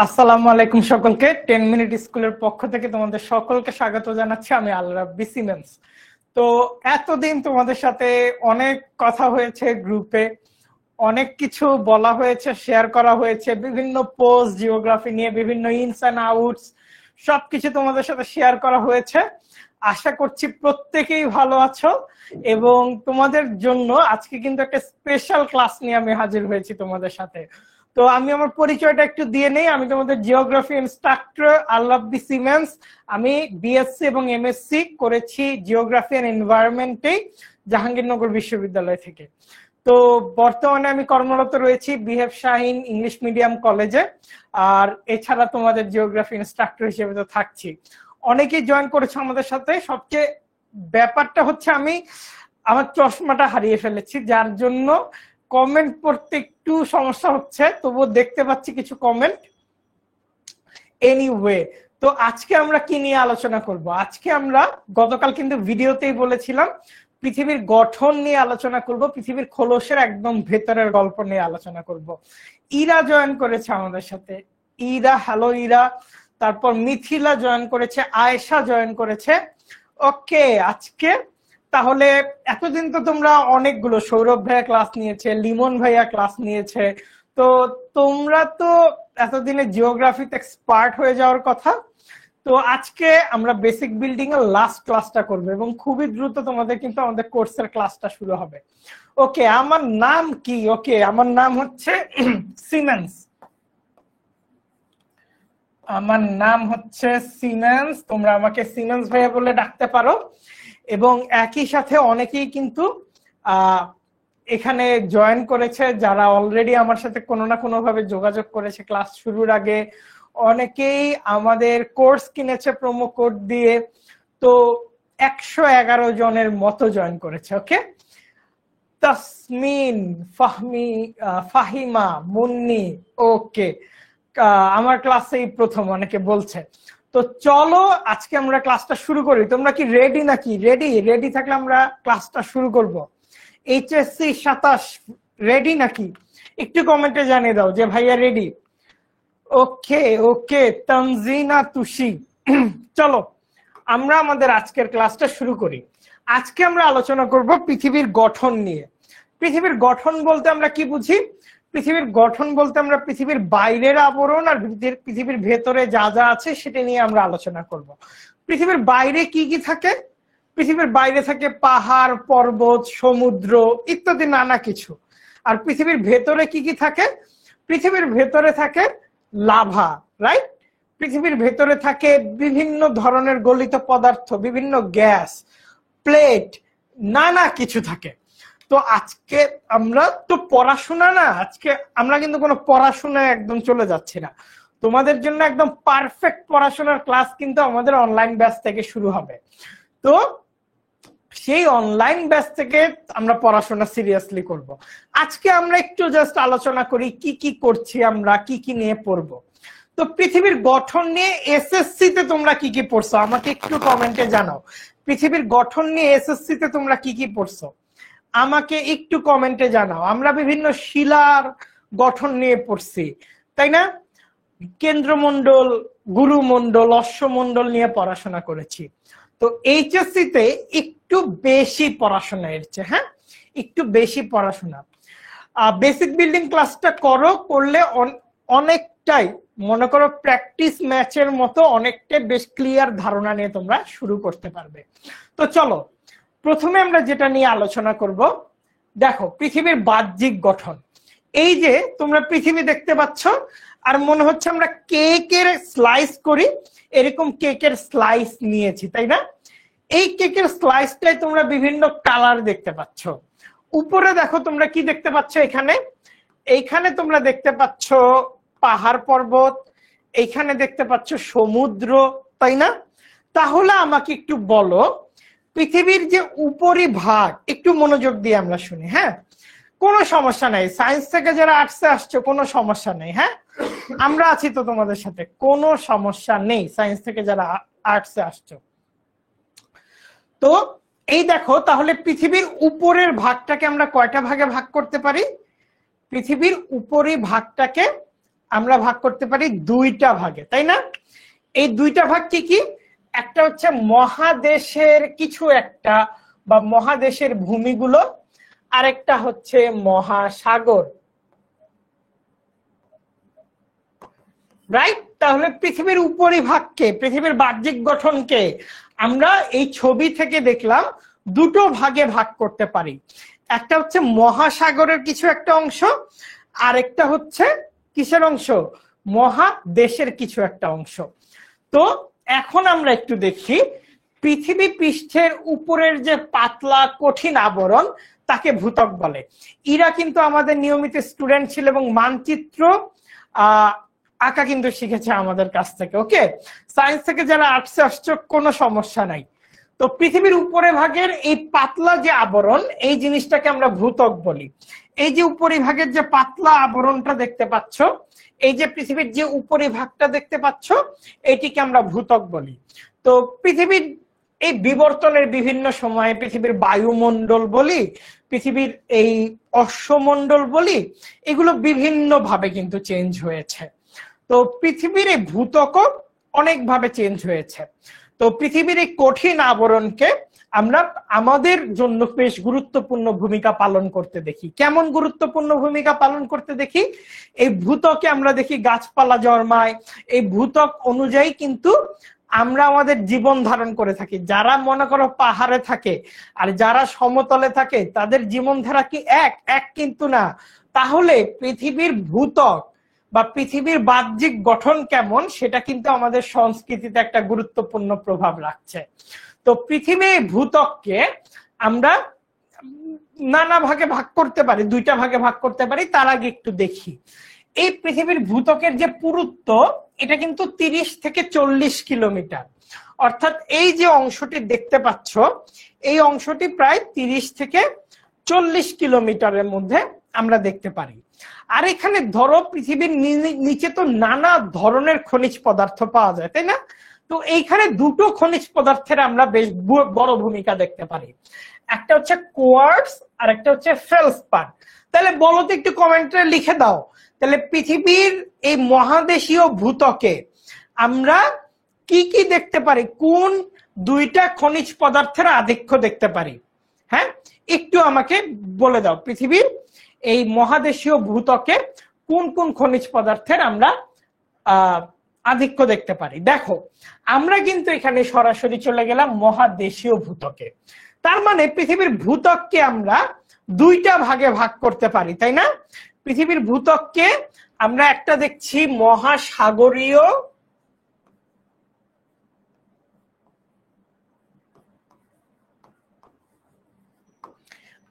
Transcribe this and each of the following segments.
আসসালামু আলাইকুম সকলকে। 10 মিনিট স্কুলের পক্ষ থেকে তোমাদের সকলকে স্বাগত জানাচ্ছি। আমি আল রাব্বি সিমেন্স। তো এতদিন তোমাদের সাথে অনেক কথা হয়েছে, গ্রুপে অনেক কিছু বলা হয়েছে, শেয়ার করা হয়েছে, বিভিন্ন পোস্ট জিওগ্রাফি নিয়ে, বিভিন্ন ইনস এন্ড আউটস সবকিছু তোমাদের সাথে শেয়ার করা হয়েছে। আশা করছি প্রত্যেকেই ভালো আছো এবং তোমাদের জন্য আজকে কিন্তু একটা স্পেশাল ক্লাস নিয়ে আমি হাজির হয়েছি তোমাদের সাথে। তো আমি আমার পরিচয়টা একটু দিয়ে নেই। আমি তোমাদের জিওগ্রাফি ইনস্ট্রাক্টর আল রাব্বি সিমেন্স। আমি বিএসসি এবং এমএসসি করেছি জিওগ্রাফি এন্ড এনভায়রনমেন্টে জাহাঙ্গীরনগর বিশ্ববিদ্যালয় থেকে। তো বর্তমানে আমি কর্মরত রয়েছি বিহেভ শাহিন ইংলিশ মিডিয়াম কলেজে। আর এছাড়া তোমাদের জিওগ্রাফি ইনস্ট্রাক্টর হিসেবে তো থাকছি। অনেকেই জয়েন করেছে আমাদের সাথে। সবচেয়ে ব্যাপারটা হচ্ছে আমি আমার চশমাটা হারিয়ে ফেলেছি, যার জন্য কমেন্ট পড়তে একটু সমস্যা হচ্ছে, তবুও দেখতে পাচ্ছি কিছু কমেন্ট। এনিওয়ে, তো আজকে আমরা কি নিয়ে আলোচনা করব? আজকে আমরা গতকাল কিন্তু ভিডিওতেই বলেছিলাম পৃথিবীর গঠন নিয়ে আলোচনা করব, পৃথিবীর খোলসের একদম ভেতরের গল্প নিয়ে আলোচনা করব। ইরা জয়েন করেছে আমাদের সাথে। ইরা, হ্যালো ইরা। তারপর মিথিলা জয়েন করেছে, আয়েশা জয়েন করেছে। ওকে, আজকে তাহলে এতদিন তো তোমরা অনেকগুলো, সৌরভ ভাইয়া ক্লাস নিয়েছে, লিমন ভাইয়া ক্লাস নিয়েছে, তো তোমরা তো এতদিনে জিওগ্রাফিতে এক্সপার্ট হয়ে যাওয়ার কথা। তো আজকে আমরা বেসিক বিল্ডিং এর লাস্ট ক্লাসটা করব এবং খুবই দ্রুত তোমাদের কিন্তু আমাদের কোর্সের ক্লাসটা শুরু হবে। ওকে, আমার নাম কি? ওকে, আমার নাম হচ্ছে সিমেন্স। আমার নাম হচ্ছে সিমেন্স, তোমরা আমাকে সিমেন্স ভাইয়া বলে ডাকতে পারো। এবং একই সাথে অনেকেই কিন্তু এখানে জয়েন করেছে, যারা অলরেডি আমার সাথে কোনো না কোনো ভাবে যোগাযোগ করেছে ক্লাস শুরুর আগে। অনেকেই আমাদের কোর্স কিনেছে প্রোমো কোড দিয়ে। তো 111 জনের মতো জয়েন করেছে। ওকে, তাসমিন, ফাহিমা, মুন্নি। ওকে, আমার ক্লাসেই প্রথম অনেকে বলছে। তো চলো আজকে আমরা ক্লাসটা শুরু করি। তোমরা কি রেডি নাকি? রেডি থাকলে আমরা ক্লাসটা শুরু করব। এইচএসসি 27 রেডি নাকি? একটু কমেন্টে জানিয়ে দাও যে ভাইয়া রেডি। ওকে ওকে, তানজিনা, তুষি। চলো আমরা আমাদের আজকের ক্লাসটা শুরু করি। আজকে আমরা আলোচনা করব পৃথিবীর গঠন নিয়ে। পৃথিবীর গঠন বলতে আমরা কি বুঝি? পৃথিবীর গঠন বলতে আমরা পৃথিবীর বাইরের আবরণ আর পৃথিবীর ভেতরে যা যা আছে সেটা নিয়ে আমরা আলোচনা করব। পৃথিবীর বাইরে কি কি থাকে? পৃথিবীর বাইরে থাকে পাহাড়, পর্বত, সমুদ্র ইত্যাদি নানা কিছু। আর পৃথিবীর ভেতরে কি কি থাকে? পৃথিবীর ভেতরে থাকে লাভা, রাইট? পৃথিবীর ভেতরে থাকে বিভিন্ন ধরনের গলিত পদার্থ, বিভিন্ন গ্যাস, প্লেট, নানা কিছু থাকে। তো আজকে আমরা তো পড়াশোনা না, আজকে আমরা কিন্তু কোনো পড়াশোনায় একদম চলে যাচ্ছি না। তোমাদের জন্য একদম পারফেক্ট পড়াশোনার ক্লাস কিন্তু আমাদের অনলাইন ব্যাচ থেকে শুরু হবে। তো সেই অনলাইন ব্যাচ থেকে আমরা পড়াশোনা সিরিয়াসলি করব। আজকে আমরা একটু জাস্ট আলোচনা করি কি কি করছি আমরা, কি কি নিয়ে পড়বো। তো পৃথিবীর গঠন নিয়ে এসএসসি তে তোমরা কি কি পড়ছো আমাকে একটু কমেন্টে জানাও। পৃথিবীর গঠন নিয়ে এসএসসি তে তোমরা কি কি পড়ছো আমাকে একটু কমেন্টে জানাও। আমরা বিভিন্ন শিলার গঠন নিয়ে পড়ছি, তাই না? কেন্দ্রমণ্ডল, গুরুমণ্ডল, অশ্বমণ্ডল নিয়ে পড়াশোনা করেছি। তো এইচএসসি তে একটু বেশি পড়াশোনা এসেছে, হ্যাঁ, একটু বেশি পড়াশোনা। বেসিক বিল্ডিং ক্লাসটা করলে অনেকটাই, মনে করো প্র্যাকটিস ম্যাচের মতো, অনেকটাই বেশ ক্লিয়ার ধারণা নিয়ে তোমরা শুরু করতে পারবে। তো চলো প্রথমে আমরা যেটা নিয়ে আলোচনা করব, দেখো পৃথিবীর বাহ্যিক গঠন। এই যে তোমরা পৃথিবী দেখতে পাচ্ছ, আর মনে হচ্ছে আমরা কেকের স্লাইস করি, এরকম কেকের স্লাইস নিয়েছি, তাই না? এই কেকের স্লাইসটাই তোমরা বিভিন্ন কালার দেখতে পাচ্ছ। উপরে দেখো তোমরা কি দেখতে পাচ্ছ? এইখানে তোমরা দেখতে পাচ্ছ পাহাড় পর্বত, এইখানে দেখতে পাচ্ছ সমুদ্র, তাই না? তাহলে আমাকে একটু বলো, পৃথিবীর যে উপরিভাগ, একটু মনোযোগ দিয়ে আমরা শুনি, হ্যাঁ? কোনো সমস্যা নাই, সায়েন্স থেকে যারা আর্টসে আসছো কোনো সমস্যা নেই, হ্যাঁ, আমরা আছি তো তোমাদের সাথে, কোনো সমস্যা নেই সায়েন্স থেকে যারা আর্টসে আসছো। তো এই দেখো, তাহলে পৃথিবীর উপরের ভাগটাকে আমরা কয়টা ভাগে ভাগ করতে পারি? পৃথিবীর উপরি ভাগটাকে আমরা ভাগ করতে পারি দুইটা ভাগে, তাই না? এই দুইটা ভাগ কি কি? একটা হচ্ছে মহাদেশের কিছু একটা বা মহাদেশের ভূমিগুলো, আরেকটা হচ্ছে মহাসাগর, রাইট? তাহলে পৃথিবীর উপরিভাগকে, পৃথিবীর বাহ্যিক গঠনকে আমরা এই ছবি থেকে দেখলাম দুটো ভাগে ভাগ করতে পারি। একটা হচ্ছে মহাসাগরের কিছু একটা অংশ, আরেকটা হচ্ছে কিসের অংশ? মহাদেশের কিছু একটা অংশ। তো এখন আমরা একটু দেখি পৃথিবী পৃষ্ঠের উপরের যে পাতলা কঠিন আবরণ তাকে ভূত্বক বলে। এরা কিন্তু আমাদের নিয়মিত স্টুডেন্ট ছিল এবং মানচিত্র আঁকা কিন্তু শিখেছে আমাদের কাছ থেকে। ওকে, সায়েন্স থেকে যারা আর্টসে আসছে কোনো সমস্যা নাই। তো পৃথিবীর উপরে ভাগের এই পাতলা যে আবরণ, এই জিনিসটাকে আমরা ভূত্বক বলি। এই যে উপরিভাগের যে পাতলা আবরণটা দেখতে পাচ্ছ, এই যে পৃথিবীর যে উপরিভাগটা দেখতে পাচ্ছ, এটিকে আমরা ভূত্বক বলি। তো পৃথিবীর এই বিবর্তনের বিভিন্ন সময়ে পৃথিবীর বায়ুমণ্ডল বলি, পৃথিবীর এই অশ্বমণ্ডল বলি, এগুলো বিভিন্ন ভাবে কিন্তু চেঞ্জ হয়েছে। তো পৃথিবীর এই ভূত্বকও অনেকভাবে চেঞ্জ হয়েছে। তো পৃথিবীর এই কঠিন আবরণকে আমরা আমাদের জন্য বেশ গুরুত্বপূর্ণ ভূমিকা পালন করতে দেখি। কেমন গুরুত্বপূর্ণ ভূমিকা পালন করতে দেখি? এই ভূত্বকে আমরা দেখি গাছপালা জন্মায়, এই ভূত্বক অনুযায়ী কিন্তু আমরা আমাদের জীবন ধারণ করে থাকি। যারা মনে করো পাহাড়ে থাকে আর যারা সমতলে থাকে তাদের জীবনধারা কি এক কিন্তু না। তাহলে পৃথিবীর ভূত্বক বা পৃথিবীর বাহ্যিক গঠন কেমন সেটা কিন্তু আমাদের সংস্কৃতিতে একটা গুরুত্বপূর্ণ প্রভাব রাখছে। তো পৃথিবীর ভূত্বককে আমরা নানা ভাগে ভাগ করতে পারি, দুইটা ভাগে ভাগ করতে পারি। তার আগে একটু দেখি এই পৃথিবীর ভূত্বকের যে পুরুত্ব, এটা কিন্তু 30 থেকে 40 কিলোমিটার। অর্থাৎ এই যে অংশটি দেখতে পাচ্ছ, এই অংশটি প্রায় 30 থেকে 40 কিলোমিটারের মধ্যে আমরা দেখতে পারি। আর এখানে ধরো পৃথিবীর নিচে তো নানা ধরনের খনিজ পদার্থ পাওয়া যায়, তাই না? তো এইখানে দুটো খনিজ পদার্থের আমরা বেশ বড় ভূমিকা দেখতে পারি। একটা হচ্ছে কোয়ার্টজ আর একটা হচ্ছে ফেলসপার। তাহলে বলো তো, একটু কমেন্টে লিখে দাও, তাহলে পৃথিবীর এই মহাদেশীয় ভূত্বকে আমরা কি কি দেখতে পারি, কোন দুইটা খনিজ পদার্থের আধিক্য দেখতে পারি? হ্যাঁ, একটু আমাকে বলে দাও, পৃথিবীর এই মহাদেশীয় ভূত্বকে কোন কোন খনিজ পদার্থের আমরা আধিক্য দেখতে পারি? দেখো, আমরা কিন্তু এখানে সরাসরি চলে গেলাম মহাদেশীয় ভূত্বকে। তার মানে পৃথিবীর ভূত্বককে আমরা দুইটা ভাগে ভাগ করতে পারি, তাই না? পৃথিবীর ভূত্বককে আমরা একটা দেখছি মহাসাগরীয়,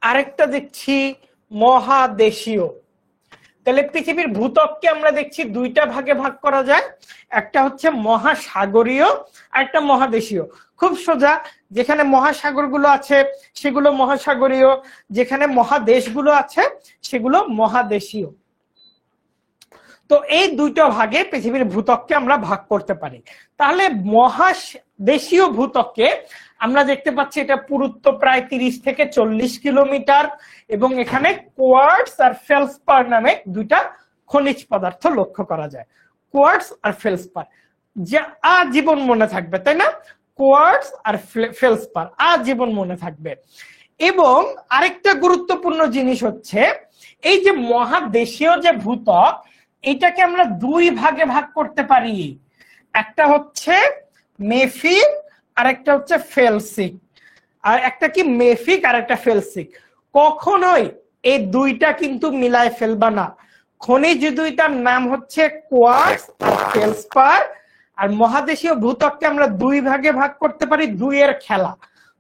আরেকটা দেখছি মহাদেশীয়। তাহলে পৃথিবীর ভূত্বককে আমরা দেখছি দুইটা ভাগে ভাগ করা যায়, একটা হচ্ছে মহাসাগরীয় আর একটা মহাদেশীয়। খুব সোজা, যেখানে মহাসাগরগুলো আছে সেগুলো মহাসাগরীয়, যেখানে মহাদেশগুলো আছে সেগুলো মহাদেশীয়। তো এই দুইটা ভাগে পৃথিবীর ভূত্বককে আমরা ভাগ করতে পারি। তাহলে মহাদেশীয় ভূত্বককে আমরা দেখতে পাচ্ছি এটা পুরুত্ব প্রায় 30 থেকে 40 কিলোমিটার, এবং এখানে কোয়ার্টজ আর ফেলসপার নামে দুইটা খনিজ পদার্থ লক্ষ্য করা যায়। কোয়ার্টজ আর ফেলসপার যা আজীবন মনে থাকবে, তাই না? কোয়ার্টজ আর ফেলসপার আজীবন মনে থাকবে। এবং আরেকটা গুরুত্বপূর্ণ জিনিস হচ্ছে এই যে মহাদেশীয় যে ভূত্বক, এটাকে আমরা দুই ভাগে ভাগ করতে পারি। একটা হচ্ছে মেফিক আর একটা হচ্ছে ফেলসিক। আর একটা কি মেফিক আর একটা ফেলসিক। কখনোই এই দুইটা কিন্তু মিলায় ফেলবা না। খনিজ দুইটার নাম হচ্ছে কোয়ার্টজ আর ফেলসপার। আর মহাদেশীয় ভূত্বককে আমরা দুই ভাগে ভাগ করতে পারি, দুইয়ের খেলা,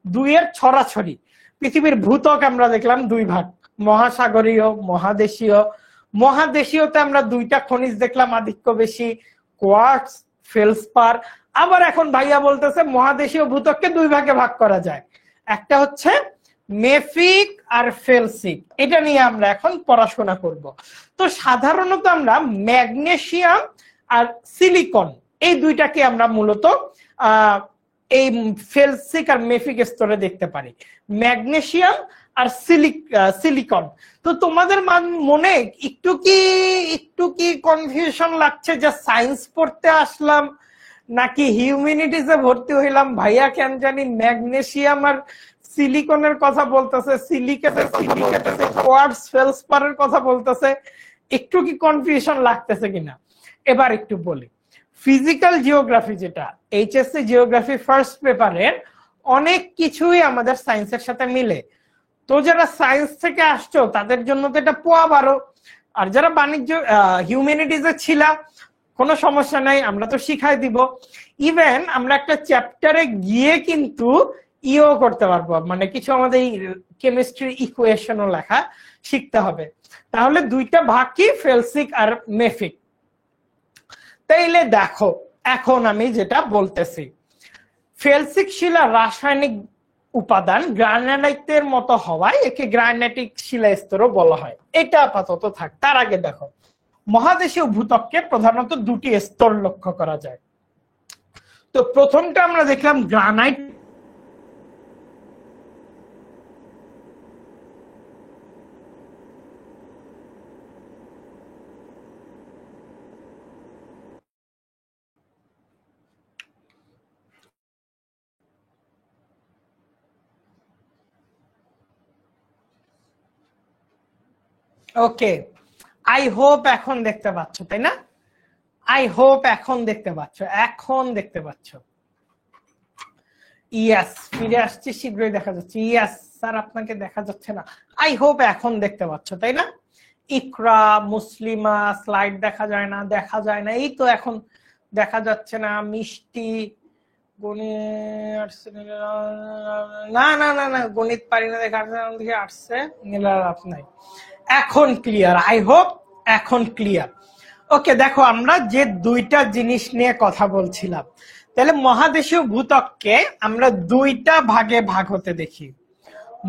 দুইয়ের ছড়াছড়ি। পৃথিবীর ভূত্বক আমরা দেখলাম দুই ভাগ, মহাসাগরীয়, মহাদেশীয়। মহাদেশীয়তে আমরা দুইটা খনিজ দেখলাম আধিক্য বেশি, কোয়ার্টজ, ফেলসপার। আবার এখন ভাইয়া বলতেছে মহাদেশীয় ভূত্বককে দুই ভাগে ভাগ করা যায়, একটা হচ্ছে মেফিক আর ফেলসিক। এটা নিয়ে আমরা এখন পড়াশোনা করব। তো সাধারণত আমরা ম্যাগনেসিয়াম আর সিলিকন এই দুইটাকে আমরা মূলত এই ফেলসিক আর মেফিক স্তরে দেখতে পারি। ম্যাগনেসিয়াম আর সিলিকন। তো তোমাদের মনে একটু কি কনফিউশন লাগছে যে সায়েন্স পড়তে আসলাম নাকি হিউম্যানিটিসে ভর্তি হইলাম? ভাইয়া কেন জানি ম্যাগনেসিয়াম আর সিলিকনের কথা বলতেছে, সিলিকেটের কোয়ার্টজ ফেলসপারের কথা বলতেছে, একটু কি কনফিউশন লাগতেছে কিনা এবার একটু বলি। ফিজিক্যাল জিওগ্রাফি যেটা এইচএসসি জিওগ্রাফি ফার্স্ট পেপারের অনেক কিছুই আমাদের সায়েন্সের সাথে মিলে। তো যারা সায়েন্স থেকে আসছো তাদের জন্য তো এটা পোয়া 12, আর যারা বাণিজ্য হিউম্যানিটিজে ছিল কোনো সমস্যা নাই, আমরা তো শিখাই দিব। ইভেন আমরা একটা চ্যাপ্টারে গিয়ে কিন্তু ইও করতে পারবো, মানে কিছু আমাদের কেমিস্ট্রি ইকুয়েশনও লেখা শিখতে হবে। তাহলে দুইটা ভাগ কি, ফেলসিক আর মেফিক। তাইলে দেখো এখন আমি যেটা বলতেছি, ফেলসিক শিলা রাসায়নিক উপাদান গ্রানাইটের মতো হওয়ায় একে গ্রানাইটিক শিলা স্তরও বলা হয়। এটা আপাতত থাক। তার আগে দেখো মহাদেশীয় ভূত্বকে প্রধানত দুটি স্তর লক্ষ্য করা যায়। তো প্রথমটা আমরা দেখলাম গ্রানাইট, ওকে আই হোপ এখন দেখতে পাচ্ছ, তাই না? আই হোপ এখন দেখতে পাচ্ছ, এখন দেখতে পাচ্ছ। ইয়েস, ফিরে আসছে, শীঘ্রই দেখা যাচ্ছে। ইয়েস স্যার, আপনাকে দেখা যাচ্ছে না। আই হোপ এখন দেখতে পাচ্ছ, তাই না? ইকরা, মুসলিমা, স্লাইড দেখা যায় না, দেখা যায় না, এই তো এখন দেখা যাচ্ছে না। মিষ্টি, গণিত না না না না, গণিত পারি না, দেখা দিকে আসছে, নীলার আপনাই। এখন ক্লিয়ার, আই হোপ এখন ক্লিয়ার। ওকে দেখো আমরা যে দুইটা জিনিস নিয়ে কথা বলছিলাম, তাহলে মহাদেশীয় ভূত্বককে আমরা দুইটা ভাগে ভাগ হতে দেখি।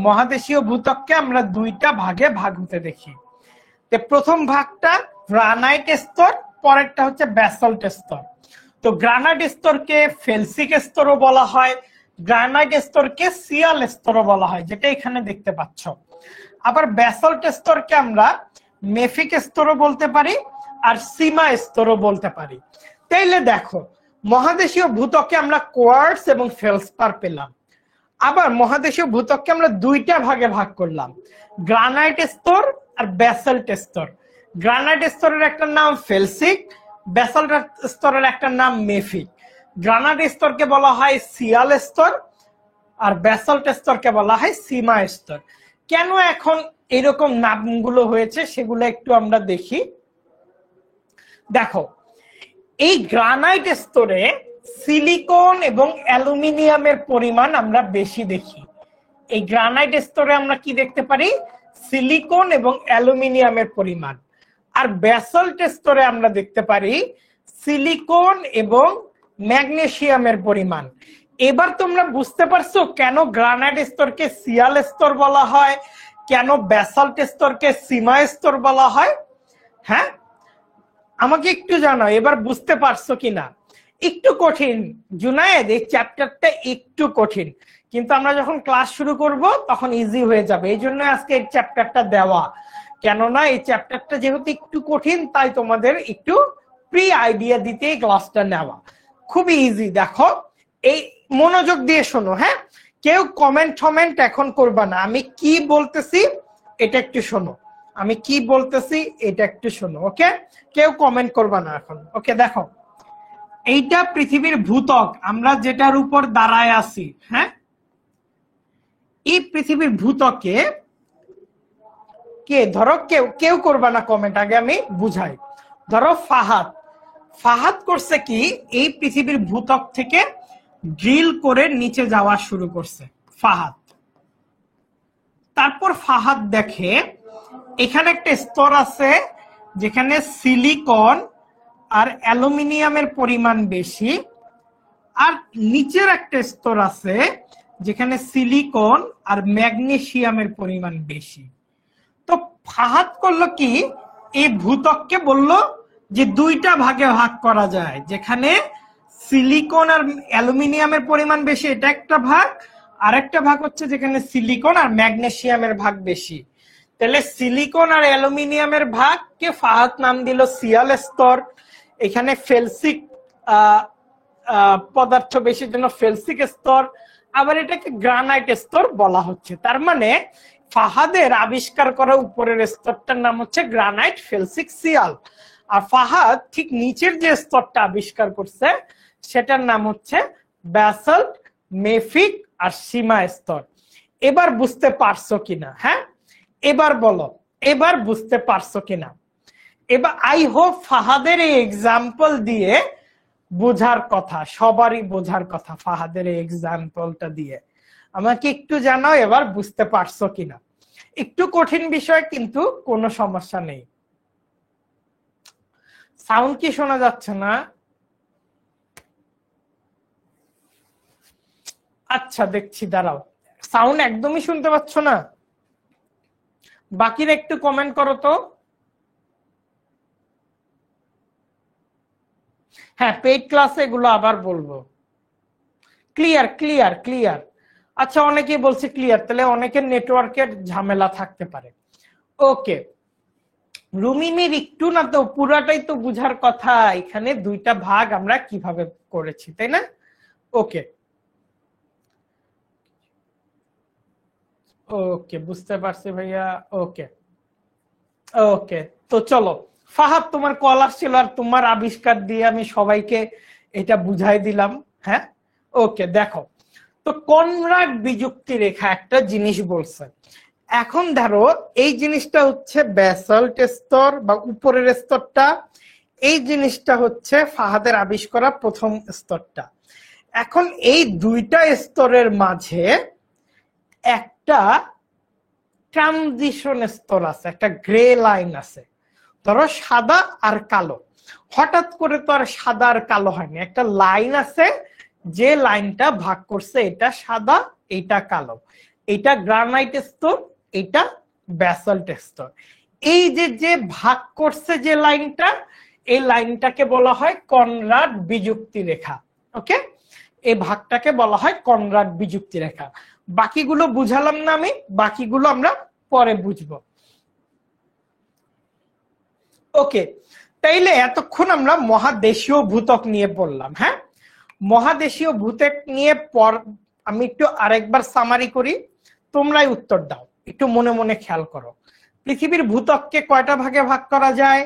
মহাদেশীয় ভূত্বককে আমরা দুইটা ভাগে ভাগ হতে দেখি। তো প্রথম ভাগটা গ্রানাইট স্তর, পরেরটা হচ্ছে ব্যাসল্ট স্তর। তো গ্রানাইট স্তরকে ফেলসিক স্তরও বলা হয়, গ্রানাইট স্তরকে সিয়াল স্তরও বলা হয়, যেটা এখানে দেখতে পাচ্ছ। আবার ব্যাসল্ট স্তরকে আমরা মেফিক স্তরও বলতে পারি আর সীমা স্তরও বলতে পারি। তাইলে দেখো মহাদেশীয় ভূত্বকে আমরা কোয়ার্টজ এবং ফেলসপার পেলাম। আবার মহাদেশীয় ভূত্বককে আমরা দুইটা ভাগে ভাগ করলাম, গ্রানাইট স্তর আর ব্যাসল্ট স্তর। গ্রানাইট স্তরের একটা নাম ফেলসিক, ব্যাসল্ট স্তরের একটা নাম মেফিক। গ্রানাইট স্তরকে বলা হয় সিয়াল স্তর আর ব্যাসল্ট স্তরকে বলা হয় সীমা স্তর। কেন এখন এরকম নামগুলো হয়েছে সেগুলো একটু আমরা দেখি। দেখো এই গ্রানাইট স্তরে সিলিকন এবং অ্যালুমিনিয়ামের পরিমাণ আমরা বেশি দেখি। এই গ্রানাইট স্তরে আমরা কি দেখতে পারি, সিলিকন এবং অ্যালুমিনিয়ামের পরিমাণ। আর ব্যাসল্ট স্তরে আমরা দেখতে পারি সিলিকন এবং ম্যাগনেসিয়ামের পরিমাণ। এবার তোমরা বুঝতে পারছো কেন গ্রানাইট স্তরকে সিয়াল স্তর বলা হয়, কেন ব্যাসল্ট স্তরকে সীমা স্তর বলা হয়। হ্যাঁ আমাকে একটু জানাও এবার বুঝতে পারছো কিনা। একটু কঠিন জুনায়েদ, এই চ্যাপ্টারটা একটু কঠিন, কিন্তু আমরা যখন ক্লাস শুরু করব তখন ইজি হয়ে যাবে। এই জন্য আজকে এই চ্যাপ্টারটা দেওয়া, কেননা এই চ্যাপ্টারটা যেহেতু একটু কঠিন তাই তোমাদের একটু প্রি আইডিয়া দিতে ক্লাসটা নেওয়া। খুবই ইজি। দেখো এই মনোযোগ দিয়ে শোনো, হ্যাঁ কেউ কমেন্ট এখন করবা না, আমি কি বলতেছি এটা একটু শোনো, আমি কি বলতেছি এটা একটু শোনো। ওকে কেউ কমেন্ট করবা না এখন। ওকে দেখো এইটা পৃথিবীর ভূত্বক, আমরা যেটার উপর দাঁড়ায় আছি। হ্যাঁ এই পৃথিবীর ভূত্বকে কে, ধরো কেউ করবা না কমেন্ট, আগে আমি বুঝাই। ধরো ফাহাদ করছে কি, এই পৃথিবীর ভূত্বক থেকে ড্রিল করে নিচে যাওয়া শুরু করছে ফাহাদ। তারপর ফাহাদ দেখে এখানে একটা স্তর আছে যেখানে সিলিকন আর অ্যালুমিনিয়ামের পরিমাণ বেশি, আর নিচের একটা স্তর আছে যেখানে সিলিকন আর ম্যাগনেসিয়ামের পরিমাণ বেশি। তো ফাহাদ করলো কি, এই ভূত্বককে বললো যে দুইটা ভাগে ভাগ করা যায়, যেখানে সিলিকন আর অ্যালুমিনিয়ামের পরিমাণ বেশি এটা একটা ভাগ, আরেকটা ভাগ হচ্ছে যেখানে সিলিকন আর ম্যাগনেসিয়ামের ভাগ বেশি। তাহলে সিলিকন আর অ্যালুমিনিয়ামের ভাগকে ফাহাদ নাম দিল সিয়াল স্তর। এখানে ফেলসিক পদার্থ বেশি জন্য ফেলসিক স্তর, আবার এটাকে গ্রানাইট স্তর বলা হচ্ছে। তার মানে ফাহাদের আবিষ্কার করা উপরের স্তরটার নাম হচ্ছে গ্রানাইট, ফেলসিক, সিয়াল। আর ফাহাদ ঠিক নিচের যে স্তরটা আবিষ্কার করছে সেটার নাম হচ্ছে ব্যাসল্ট, মেফিক আর সীমা স্তর। এবার বুঝতে পারছো কিনা? হ্যাঁ, এবার বলো, এবার বুঝতে পারছো কিনা? এবার আই হোপ ফাহাদের এই এক্সাম্পল দিয়ে বোঝার কথা, সবারই বোঝার কথা ফাহাদের এই এক্সাম্পলটা দিয়ে। আমাকে একটু জানাও এবার বুঝতে পারছো কিনা। একটু কঠিন বিষয় কিন্তু কোনো সমস্যা নেই। সাউন্ড কি শোনা যাচ্ছে না? আচ্ছা দেখছি, দাঁড়াও, সাউন্ড একদমই শুনতে পাচ্ছ না? বাকিরা একটু কমেন্ট করো তো। হ্যাঁ, পেইড ক্লাসে এগুলো আবার বলবো। Clear clear clear. আচ্ছা, অনেকেই বলছে ক্লিয়ার, তাহলে অনেকের নেটওয়ার্কের ঝামেলা থাকতে পারে। ওকে, রুমিনীর একটু না তো পুরাটাই তো বুঝার কথা। এখানে দুইটা ভাগ আমরা কিভাবে করেছি, তাই না? ওকে ওকে, বুঝতে পারছি ভাইয়া। ওকে ওকে, তো চলো, ফাহাদ তোমার কল আসছিল আর তোমার আবিষ্কার দিয়ে আমি সবাইকে এটা বুঝাই দিলাম। হ্যাঁ, ওকে, দেখো তো কনরাড বিযুক্তি রেখা একটা জিনিস বলছে। এখন ধরো এই জিনিসটা হচ্ছে ব্যাসল্ট স্তর বা উপরের স্তরটা, এই জিনিসটা হচ্ছে ফাহাদের আবিষ্কার প্রথম স্তরটা। এখন এই দুইটা স্তরের মাঝে একটা ট্রানজিশন স্তর আছে, একটা গ্রে লাইন আছে। ধরো সাদা আর কালো, হঠাৎ করে তো আর সাদা আর কালো হয়নি, একটা লাইন আছে, যে লাইনটা ভাগ করছে এটা সাদা, এটা কালো, এটা গ্রানাইট স্তর, এটা ব্যাসল্ট স্তর। এই যে যে ভাগ করছে যে লাইনটা, এই লাইনটাকে বলা হয় কনরাড বিযুক্তি রেখা। ওকে, এই ভাগটাকে বলা হয় কনরাড বিযুক্তি রেখা। বাকিগুলো বুঝালাম না আমি, বাকিগুলো আমরা পরে বুঝবো। ওকে, তাইলে এতক্ষণ আমরা মহাদেশীয় ভূত্বক নিয়ে পড়লাম। হ্যাঁ, মহাদেশীয় ভূত্বক নিয়ে পর আমি একটু আরেকবার সামারি করি, তোমরাই উত্তর দাও, একটু মনে মনে খেয়াল করো। পৃথিবীর ভূত্বককে কয়টা ভাগে ভাগ করা যায়?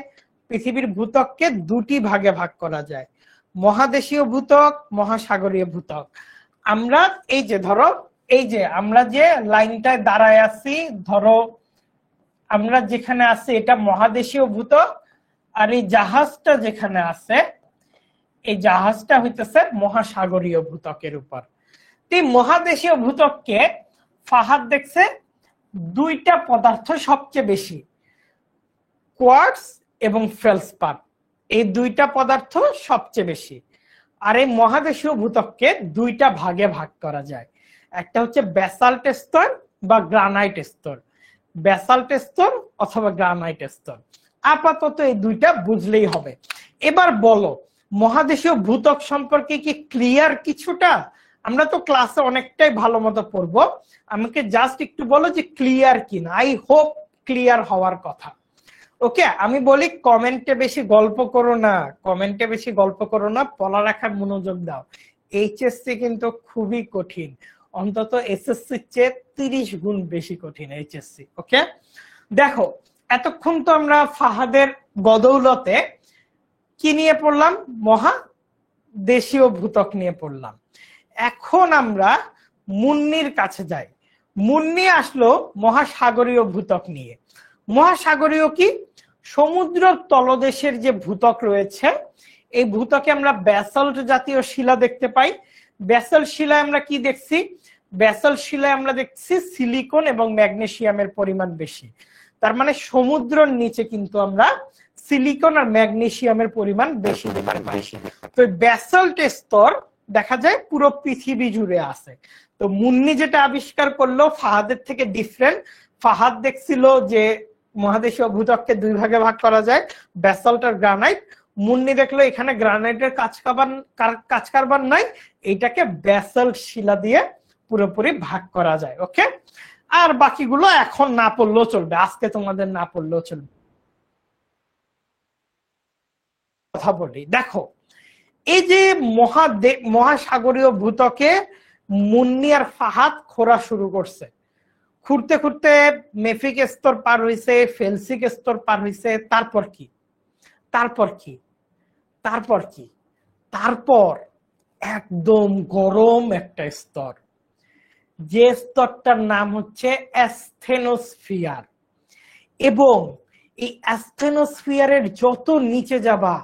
পৃথিবীর ভূত্বককে দুটি ভাগে ভাগ করা যায়, মহাদেশীয় ভূত্বক, মহাসাগরীয় ভূত্বক। আমরা এই যে ধরো, এই যে আমরা যে লাইনটায় দাঁড়ায় আছি, ধরো আমরা যেখানে আছি এটা মহাদেশীয় ভূত্বক, আর এই জাহাজটা যেখানে আছে এই জাহাজটা হইতেছে মহাসাগরীয় ভূত্বকের উপর। এই মহাদেশীয় ভূত্বককে ফাহাদ দেখছে দুইটা পদার্থ সবচেয়ে বেশি, কোয়ার্টজ এবং ফেলসপার, এই দুইটা পদার্থ সবচেয়ে বেশি। আর এই মহাদেশীয় ভূত্বককে দুইটা ভাগে ভাগ করা যায়, একটা হচ্ছে ব্যাসাল্ট স্তর বা গ্রানাইট স্তর, ব্যাসাল্ট স্তর অথবা গ্রানাইট স্তর। আপাতত এই দুইটা বুঝলেই হবে। এবার বলো, মহাদেশীয় ভূত্বক সম্পর্কে কি ক্লিয়ার কিছুটা? আমরা তো ক্লাসে অনেকটাই ভালো মতো পড়বো, আমাকে জাস্ট একটু বলো যে ক্লিয়ার কিনা। আই হোপ ক্লিয়ার হওয়ার কথা। ওকে, আমি বলি কমেন্টে বেশি গল্প করো না, কমেন্টে বেশি গল্প করো না, পড়ালেখার মনোযোগ দাও। এইচএসসি কিন্তু খুবই কঠিন, অন্তত এসএসসির চেয়ে 30 গুণ বেশি কঠিন এইচএসসি। ওকে, দেখো এতক্ষণ তো আমরা ফাহাদের বদৌলতে কি নিয়ে পড়লাম? মহাদেশীয় ভূত্বক নিয়ে পড়লাম। এখন আমরা মুন্নির কাছে যাই। মুন্নি আসলো মহাসাগরীয় ভূত্বক নিয়ে। মহাসাগরীয় কি? সমুদ্র তলদেশের যে ভূত্বক রয়েছে, এই ভূত্বকে আমরা ব্যাসল্ট জাতীয় শিলা দেখতে পাই। ব্যাসল্ট শিলায় আমরা কি দেখছি? ব্যাসল্ট শিলায় আমরা দেখছি সিলিকন এবং ম্যাগনেসিয়ামের পরিমাণ বেশি। তার মানে সমুদ্রের নিচে কিন্তু আমরা সিলিকন আর ম্যাগনেসিয়ামের পরিমাণ বেশি। তো ব্যাসল্ট স্তর দেখা যায় পুরো পৃথিবী জুড়ে আছে। তো মুন্নি যেটা আবিষ্কার করলো ফাহাদের থেকে ডিফারেন্ট। ফাহাদ দেখছিল যে মহাদেশীয় ভূত্বককে দুই ভাগে ভাগ করা যায়, ব্যাসল্ট আর গ্রানাইট। মুন্নি দেখলো এখানে গ্রানাইটের কাজ কারবার নাই, এইটাকে ব্যাসল্ট শিলা দিয়ে পুরোপুরি ভাগ করা যায়। ওকে, আর বাকিগুলো এখন না পড়লেও চলবে, আজকে তোমাদের না পড়লেও চলবে। কথা বলি, দেখো এই যে মহাসাগরীয় ভূত্বকে মুন্নি আর ফাহাদ খোঁড়া শুরু করছে, খুঁড়তে খুঁড়তে মেফিক স্তর পার হইছে, ফেলসিক স্তর পার হইছে, তারপর কি তারপর কি তারপর কি তারপর একদম গরম একটা স্তর, যে স্তরটার নাম হচ্ছে অ্যাসথেনোস্ফিয়ার। এবং এই অ্যাসথেনোস্ফিয়ারের যত নিচে যাবা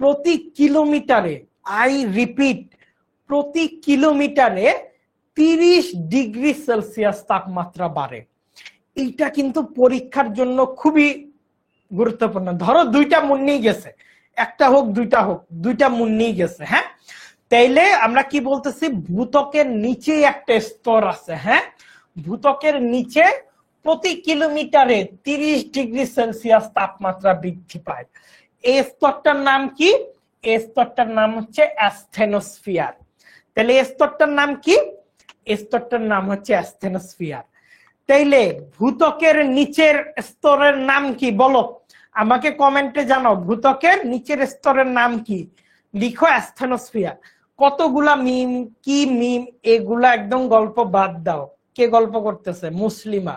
প্রতি কিলোমিটারে, আই রিপিট, প্রতি কিলোমিটারে 30 ডিগ্রি সেলসিয়াস তাপমাত্রা বাড়ে। এইটা কিন্তু পরীক্ষার জন্য খুবই গুরুত্বপূর্ণ। ধরো দুইটা মুন্নি গেছে, একটা হোক দুইটা হোক, দুইটা মুন্নি গেছে, হ্যাঁ, তাইলে আমরা কি বলতেছি, ভূত্বকের নিচে একটা স্তর আছে। হ্যাঁ, ভূত্বকের নিচে প্রতি কিলোমিটারে 30 ডিগ্রি সেলসিয়াস তাপমাত্রা বৃদ্ধি পায়। এই স্তরটার নাম কি? এই স্তরটার নাম হচ্ছে অ্যাসথেনোস্ফিয়ার। তাহলে এই স্তরটার নাম কি? এই স্তরটার নাম হচ্ছে অ্যাসথেনোস্ফিয়ার। তাইলে ভূত্বকের নিচের স্তরের নাম কি বলো, আমাকে কমেন্টে জানাও। ভূত্বকের নিচের স্তরের নাম কি? লিখো অ্যাসথেনোস্ফিয়ার। কতগুলা মিম, কি মিম, এগুলা একদম গল্প বাদ দাও। কে গল্প করতেছে? মুসলিমা।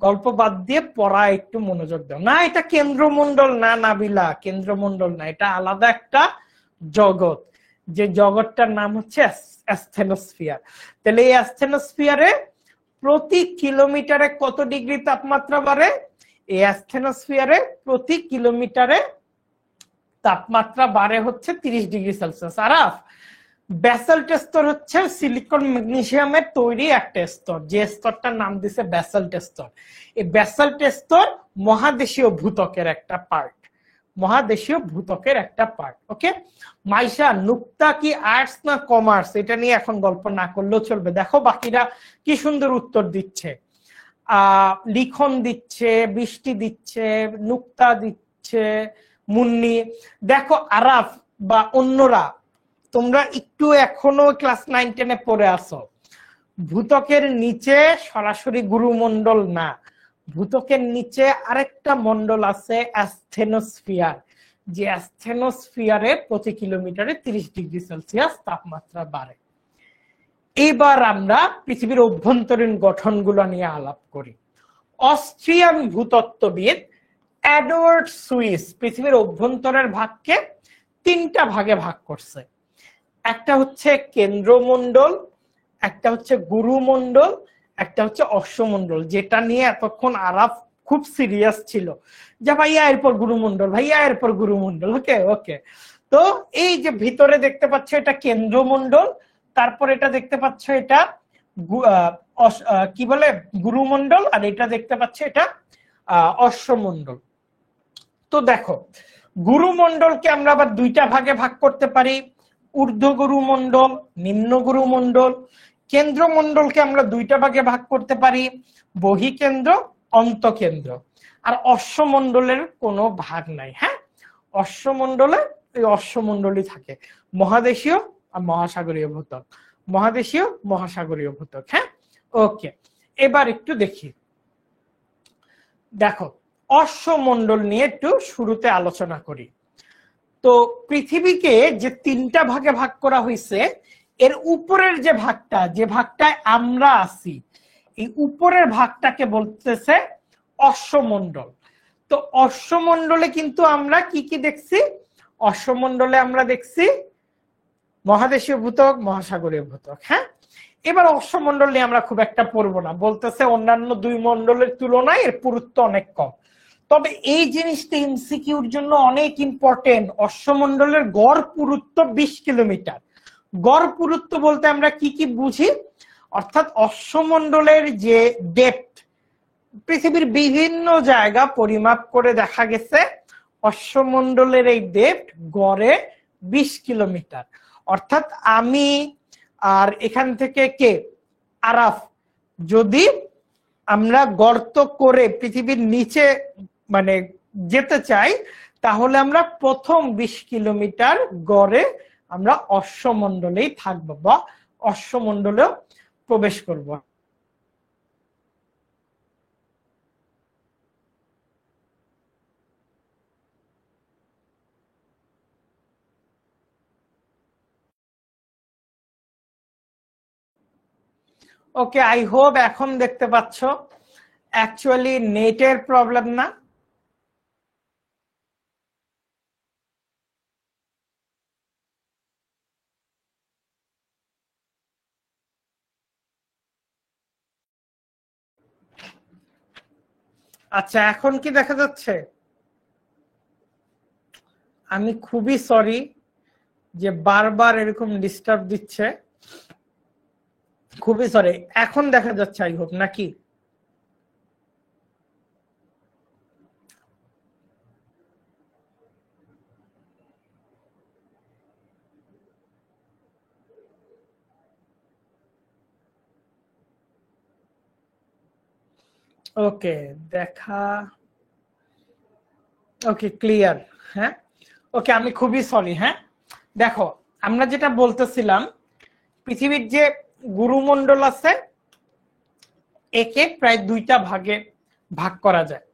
গল্প বাদ দিয়ে পড়া একটু মনোযোগ দাও। না, এটা কেন্দ্রমণ্ডল না নাবিলা, কেন্দ্রমণ্ডল না, এটা আলাদা একটা জগৎ, যে জগৎটার নাম হচ্ছে অ্যাসথেনোস্ফিয়ার। তাহলে এই অ্যাসথেনোস্ফিয়ারে প্রতি কিলোমিটারে কত ডিগ্রি তাপমাত্রা বাড়ে? এই অ্যাসথেনোস্ফিয়ারে প্রতি কিলোমিটারে তাপমাত্রা বাড়ে হচ্ছে 30 ডিগ্রি সেলসিয়াস। আরাফ, ব্যাসাল্ট স্তর হচ্ছে সিলিকন ম্যাগনেসিয়ামের তৈরি একটা স্তর, যে স্তরটার নাম দিছে ব্যাসাল্ট স্তর। এই ব্যাসাল্ট স্তর মহাদেশীয় ভূত্বকের একটা পার্ট, মহাদেশীয় ভূত্বকের একটা পার্ট। ওকে মাইশা, নুক্তা কি আর্টস না কমার্স, এটা নিয়ে এখন গল্প না করলেও চলবে। দেখো বাকিরা কি সুন্দর উত্তর দিচ্ছে, লিখন দিচ্ছে, বৃষ্টি দিচ্ছে, নুক্তা দিচ্ছে, মুন্নি। দেখো আরাফ বা অন্যরা, তোমরা একটু এখনো ক্লাস 9-10-এ পড়ে আসো। ভূত্বকের নিচে সরাসরি গুরুমণ্ডল না, ভূত্বকের নিচে আরেকটা মণ্ডল আছে অ্যাসথেনোস্ফিয়ার, যে অ্যাসথেনোস্ফিয়ারে প্রতি কিলোমিটারে 30 ডিগ্রি সেলসিয়াস তাপমাত্রা বাড়ে। এবার আমরা পৃথিবীর অভ্যন্তরীণ গঠনগুলো নিয়ে আলাপ করি। অস্ট্রিয়ান ভূতত্ত্ববিদ এডওয়ার্ড সুইস পৃথিবীর অভ্যন্তরের ভাগকে 3টা ভাগে ভাগ করছে। একটা হচ্ছে কেন্দ্রমণ্ডল, একটা হচ্ছে গুরুমণ্ডল, একটা হচ্ছে অশ্বমণ্ডল, যেটা নিয়ে এতক্ষণ আরাফ খুব সিরিয়াস ছিল যে ভাইয়া এরপর গুরুমণ্ডল, ভাইয়া এরপর গুরুমণ্ডল। ওকে ওকে, তো এই যে ভিতরে দেখতে পাচ্ছ এটা কেন্দ্রমণ্ডল, তারপর এটা দেখতে পাচ্ছ এটা কি বলে গুরুমণ্ডল, আর এটা দেখতে পাচ্ছ এটা অশ্বমণ্ডল। তো দেখো গুরুমণ্ডলকে আমরা আবার 2টা ভাগে ভাগ করতে পারি, ঊর্ধ্ব গুরুমণ্ডল, নিম্ন গুরুমণ্ডল। কেন্দ্রমণ্ডলকে আমরা 2টা ভাগে ভাগ করতে পারি, বহিকেন্দ্র, অন্তকেন্দ্র। আর অশ্বমণ্ডলের কোনো ভাগ নাই। হ্যাঁ, অশ্বমণ্ডলে এই অশ্বমণ্ডলই থাকে, মহাদেশীয় আর মহাসাগরীয় ভূত্বক, মহাদেশীয় মহাসাগরীয় ভূত্বক। হ্যাঁ, ওকে, এবার একটু দেখি। দেখো অশ্বমণ্ডল নিয়ে একটু শুরুতে আলোচনা করি। তো পৃথিবীকে যে 3টা ভাগে ভাগ করা হয়েছে, এর উপরের যে ভাগটা, যে ভাগটায় আমরা আছি, এই উপরের ভাগটাকে বলতেছে অশ্বমণ্ডল। তো অশ্বমণ্ডলে কিন্তু আমরা কি কি দেখছি? অশ্বমণ্ডলে আমরা দেখছি মহাদেশীয় ভূত্বক, মহাসাগরীয় ভূত্বক। হ্যাঁ, এবার অশ্বমণ্ডল নিয়ে আমরা খুব একটা পড়বো না, বলতেছে অন্যান্য 2 মণ্ডলের তুলনায় এর পুরুত্ব অনেক কম। তবে এই জিনিসটা এমসিকিউর জন্য অনেক ইম্পর্টেন্ট। অশ্বমণ্ডলের গড় পুরুত্ব 20 কিলোমিটার। গড় পুরুত্ব বলতে আমরা কি কি বুঝি? অর্থাৎ অশ্বমণ্ডলের যে ডেপথ, পৃথিবীর বিভিন্ন জায়গা পরিমাপ করে দেখা গেছে অশ্বমণ্ডলের এই ডেপথ গড়ে 20 কিলোমিটার। অর্থাৎ আমি আর এখান থেকে কে, আরাফ, যদি আমরা গর্ত করে পৃথিবীর নিচে মানে যেতে চাই, তাহলে আমরা প্রথম 20 কিলোমিটার গড়ে আমরা অশ্বমণ্ডলেই থাকবো, বা অশ্বমণ্ডলেও প্রবেশ করব। ওকে, আই হোপ এখন দেখতে পাচ্ছ। অ্যাকচুয়ালি নেটের প্রবলেম না। আচ্ছা, এখন কি দেখা যাচ্ছে? আমি খুবই সরি যে বারবার এরকম ডিস্টার্ব দিচ্ছে, খুবই সরি। এখন দেখা যাচ্ছে আই হোপ, নাকি? ওকে, দেখা, ওকে ক্লিয়ার। হ্যাঁ, ওকে, আমি খুবই সরি। হ্যাঁ, দেখো আমরা যেটা বলতেছিলাম, পৃথিবীর যে গুরুমণ্ডল আছে একে প্রায় দুইটা ভাগে ভাগ করা যায়।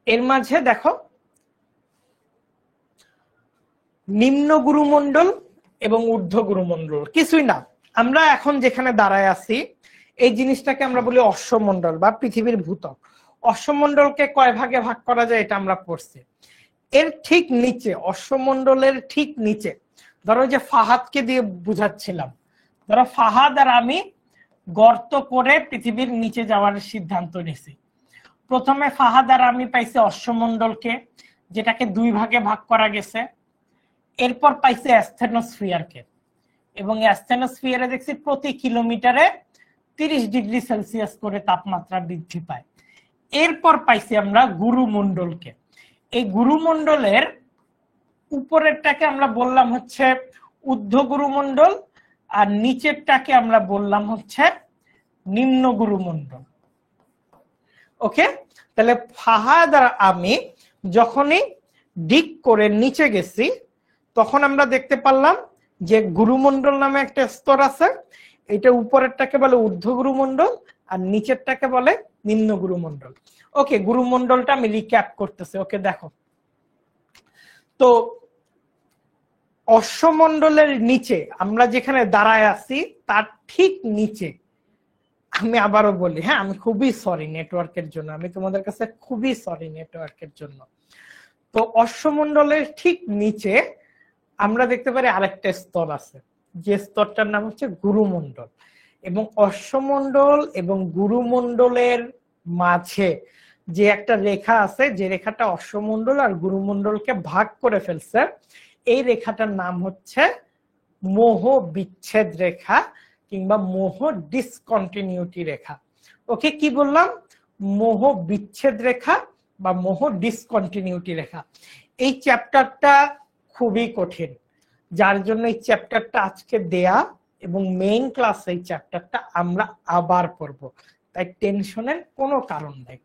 এর মাঝে দেখো নিম্ন গুরুমণ্ডল এবং ঊর্ধ্ব গুরুমণ্ডল কিছুই না। আমরা এখন যেখানে দাঁড়ায় আছি এই জিনিসটাকে আমরা বলি অশ্বমণ্ডল বা পৃথিবীর ভূত্বক। অশ্বমণ্ডলকে কয় ভাগে ভাগ করা যায় এটা আমরা পড়ছি। এর ঠিক নিচে, অশ্বমণ্ডলের ঠিক নিচে, ধরো যে ফাহাদকে দিয়ে বুঝাচ্ছিলাম, ধরো ফাহাদ আর আমি গর্ত করে পৃথিবীর নিচে যাওয়ার সিদ্ধান্ত নিছি। প্রথমে ফাহাদ আর আমি পাইছি অশ্বমণ্ডলকে, যেটাকে দুই ভাগে ভাগ করা গেছে। এরপর পাইছে অ্যাস্থেনোস্ফিয়ারকে, এবং অ্যাস্থেনোস্ফিয়ারে দেখছি প্রতি কিলোমিটারে 30 ডিগ্রি সেলসিয়াস করে তাপমাত্রা বৃদ্ধি পায়। এরপর পাইছি আমরা গুরুমণ্ডলকে। এই গুরুমণ্ডলের উপরেরটাকে আমরা বললাম হচ্ছে ঊর্ধ্ব গুরুমণ্ডল, আর নিচেরটাকে আমরা বললাম হচ্ছে নিম্ন গুরুমণ্ডল। ওকে, তাহলে ফাহাদ আর আমি যখনই ডিগ করে নিচে গেছি তখন আমরা দেখতে পারলাম যে গুরুমণ্ডল নামে একটা স্তর আছে। এটা উপরেরটাকে বলে ঊর্ধ্ব গুরুমণ্ডল আর নিচেরটাকে বলে নিম্ন গুরুমণ্ডল। ওকে, গুরুমণ্ডলটা আমি রিক্যাপ করতেছি। ওকে, দেখো তো অশ্বমণ্ডলের নিচে আমরা যেখানে দাঁড়ায় আছি তার ঠিক নিচে, আমি আবারও বলি, হ্যাঁ আমি খুবই সরি নেটওয়ার্কের জন্য, আমি তোমাদের কাছে খুবই সরি নেটওয়ার্কের জন্য। তো অশ্বমণ্ডলের ঠিক নিচে আমরা দেখতে পারি আরেকটা স্তর আছে, যে স্তরটার নাম হচ্ছে গুরুমণ্ডল। এবং অশ্বমণ্ডল এবং গুরুমণ্ডলের মাঝে যে একটা রেখা আছে, যে রেখাটা অশ্বমণ্ডল আর গুরুমণ্ডলকে ভাগ করে ফেলছে, এই রেখাটার নাম হচ্ছে মোহ বিচ্ছেদ রেখা কিংবা মোহ ডিসকন্টিনিউটি রেখা। ওকে, কি বললাম? মোহ বিচ্ছেদ রেখা বা মোহ ডিসকন্টিনিউটি রেখা। এই চ্যাপ্টারটা খুবই কঠিন, যার জন্য এই চ্যাপ্টারটা আজকে দেয়া এবং মেইন ক্লাসে এই চ্যাপ্টারটা আমরা আবার পড়বো, তাই টেনশনের কোনো কারণ নেই।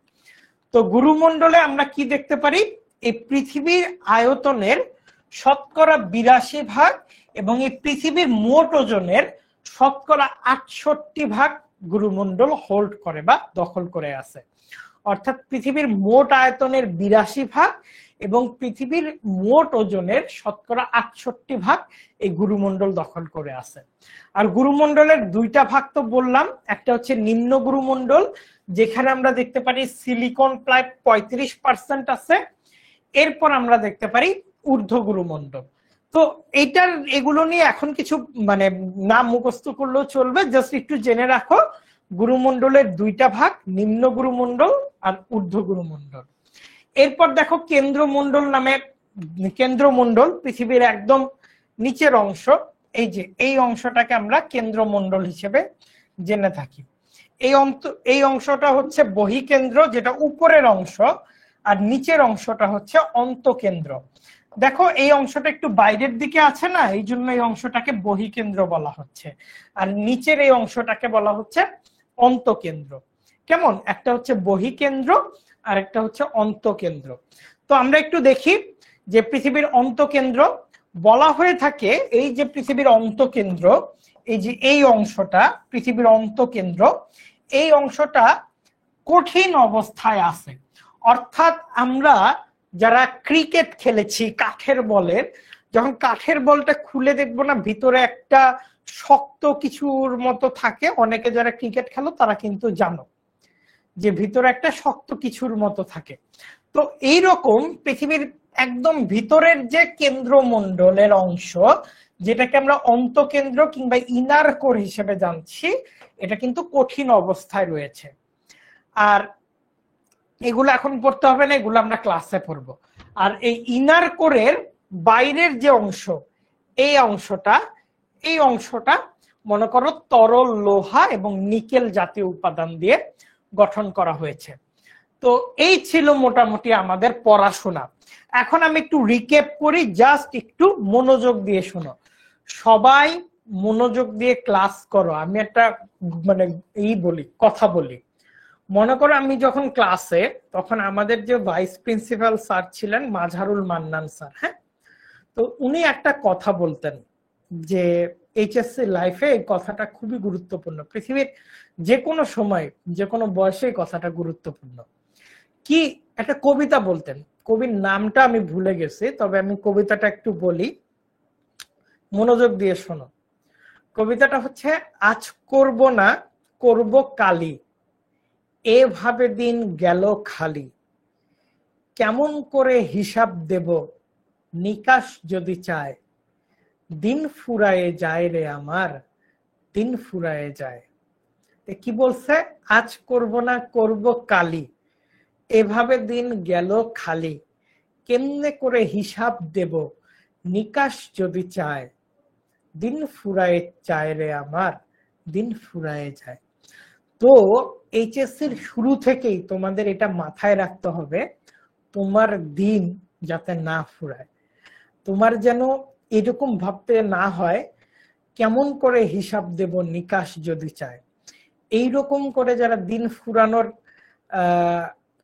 তো গুরুমণ্ডলে আমরা কি দেখতে পারি? এই পৃথিবীর আয়তনের 82% এবং এই পৃথিবীর মোট ওজনের 68% গুরুমণ্ডল হোল্ড করে বা দখল করে আছে। অর্থাৎ পৃথিবীর মোট আয়তনের 82% এবং পৃথিবীর মোট ওজনের 68% এই গুরুমণ্ডল দখল করে আছে। আর গুরুমণ্ডলের দুইটা ভাগ তো বললাম, একটা হচ্ছে নিম্ন গুরুমণ্ডল, যেখানে আমরা দেখতে পারি সিলিকন প্রায় 35% আছে। এরপর আমরা দেখতে পারি ঊর্ধ্ব গুরুমণ্ডল। তো এইটার এগুলো নিয়ে এখন কিছু মানে নাম মুখস্থ করলেও চলবে, জাস্ট একটু জেনে রাখো গুরুমণ্ডলের দুইটা ভাগ, নিম্ন গুরুমণ্ডল আর ঊর্ধ্ব গুরুমণ্ডল। এরপর দেখো কেন্দ্রমণ্ডল নামে, কেন্দ্রমণ্ডল পৃথিবীর একদম নিচের অংশ, এই যে এই অংশটাকে আমরা কেন্দ্রমণ্ডল হিসেবে জেনে থাকি। এই অংশটা হচ্ছে বহিকেন্দ্র, যেটা উপরের অংশ, আর নিচের অংশটা হচ্ছে অন্তকেন্দ্র। দেখো এই অংশটা একটু বাইরের দিকে আছে না, এই জন্য এই অংশটাকে বহিকেন্দ্র বলা হচ্ছে, আর নিচের এই অংশটাকে বলা হচ্ছে অন্তকেন্দ্র। কেমন? একটা হচ্ছে বহিকেন্দ্র আর একটা হচ্ছে অন্তকেন্দ্র। তো আমরা একটু দেখি যে পৃথিবীর অন্তকেন্দ্র বলা হয়ে থাকে এই যে পৃথিবীর অন্তকেন্দ্র, এই যে এই অংশটা পৃথিবীর অন্তকেন্দ্র, এই অংশটা কঠিন অবস্থায় আছে। অর্থাৎ আমরা যারা ক্রিকেট খেলেছি কাঠের বলের, যখন কাঠের বলটা খুলে দেখবো না ভিতরে একটা শক্ত কিছুর মতো থাকে, অনেকে যারা ক্রিকেট খেলো তারা কিন্তু জানো যে ভিতরে একটা শক্ত কিছুর মতো থাকে। তো এইরকম পৃথিবীর একদম ভিতরের যে কেন্দ্রমণ্ডলের অংশ, যেটাকে আমরা অন্তকেন্দ্র কিংবা ইনার কোর হিসেবে জানছি, এটা কিন্তু কঠিন অবস্থায় রয়েছে। আর এগুলো এখন পড়তে হবে না, এগুলো আমরা ক্লাসে পড়বো। আর এই ইনার কোরের বাইরের যে অংশ, এই অংশটা মনে করো তরল লোহা এবং নিকেল জাতীয় উপাদান দিয়ে গঠন করা হয়েছে। তো এই ছিল মোটামুটি আমাদের পড়াশোনা। এখন আমি একটু রিক্যাপ করি, জাস্ট একটু মনোযোগ দিয়ে শোনো। সবাই মনোযোগ দিয়ে ক্লাস করো। আমি একটা কথা বলি। মনে করো আমি যখন ক্লাসে, তখন আমাদের যে ভাইস প্রিন্সিপাল স্যার ছিলেন মাঝহারুল মান্নান স্যার, হ্যাঁ, তো উনি একটা কথা বলতেন যে এইচএসসি লাইফে এই কথাটা খুবই গুরুত্বপূর্ণ, পৃথিবীর যে কোনো সময় যে কোনো বয়সে কথাটা গুরুত্বপূর্ণ। কি একটা কবিতা বলতেন, কবির নামটা আমি ভুলে গেছি, তবে আমি কবিতাটা একটু বলি, মনোযোগ দিয়ে শোনো। কবিতাটা হচ্ছে, আজ করব না করব কালি, এভাবে দিন গেল খালি, কেমন করে হিসাব দেব নিকাশ যদি চায়, দিন ফুরায়ে যায় রে আমার, দিন ফুরায়ে যায়। কি বলছে? আজ করব না করব কালি, এভাবে দিন গেল খালি, কেমনে করে হিসাব দেব নিকাশ যদি চায়, দিন ফুরায়ে যায় রে আমার, দিন ফুরায়ে যায়। তো এইচএসসির শুরু থেকেই তোমাদের এটা মাথায় রাখতে হবে, তোমার দিন যাতে না ফুরায়, তোমার যেন এরকম ভাবতে না হয় কেমন করে হিসাব দেব নিকাশ যদি চায়। এইরকম করে যারা দিন ফুরানোর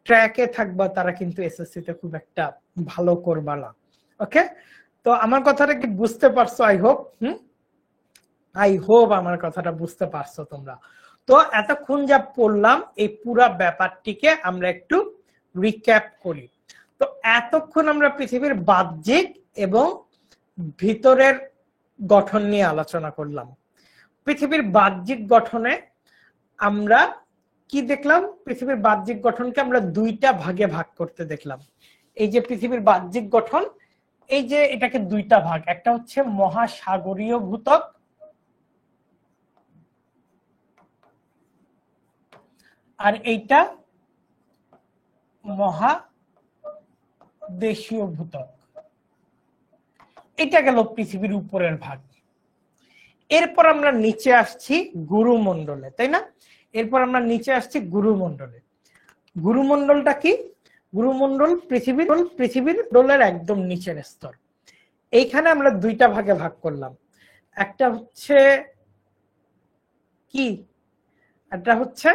ট্র্যাকে থাকবা তারা কিন্তু এসএসসি তে খুব একটা ভালো করবা না। ওকে, তো আমার কথাটা কি বুঝতে পারছো? আই হোপ আমার কথাটা বুঝতে পারছো তোমরা। তো এতক্ষণ যা পড়লাম এই পুরা ব্যাপারটিকে আমরা একটু রিক্যাপ করি। তো এতক্ষণ আমরা পৃথিবীর বাহ্যিক এবং ভিতরের গঠন নিয়ে আলোচনা করলাম। পৃথিবীর বাহ্যিক গঠনে আমরা কি দেখলাম? পৃথিবীর বাহ্যিক গঠনকে আমরা দুইটা ভাগে ভাগ করতে দেখলাম। এই যে পৃথিবীর বাহ্যিক গঠন, এই যে এটাকে দুইটা ভাগ, একটা হচ্ছে মহাসাগরীয় ভূত্বক, আর এইটা মহাদেশীয় ভূত্বক। এটা গেল পৃথিবীর উপরের ভাগ। এরপর আমরা নিচে আসছি গুরুমণ্ডলে, তাই না? এরপর আমরা নিচে আসছি গুরুমণ্ডলে। গুরুমণ্ডলটা কি? গুরুমণ্ডল পৃথিবীর ডোলের একদম নিচের স্তর। এইখানে আমরা দুইটা ভাগে ভাগ করলাম, একটা হচ্ছে কি, একটা হচ্ছে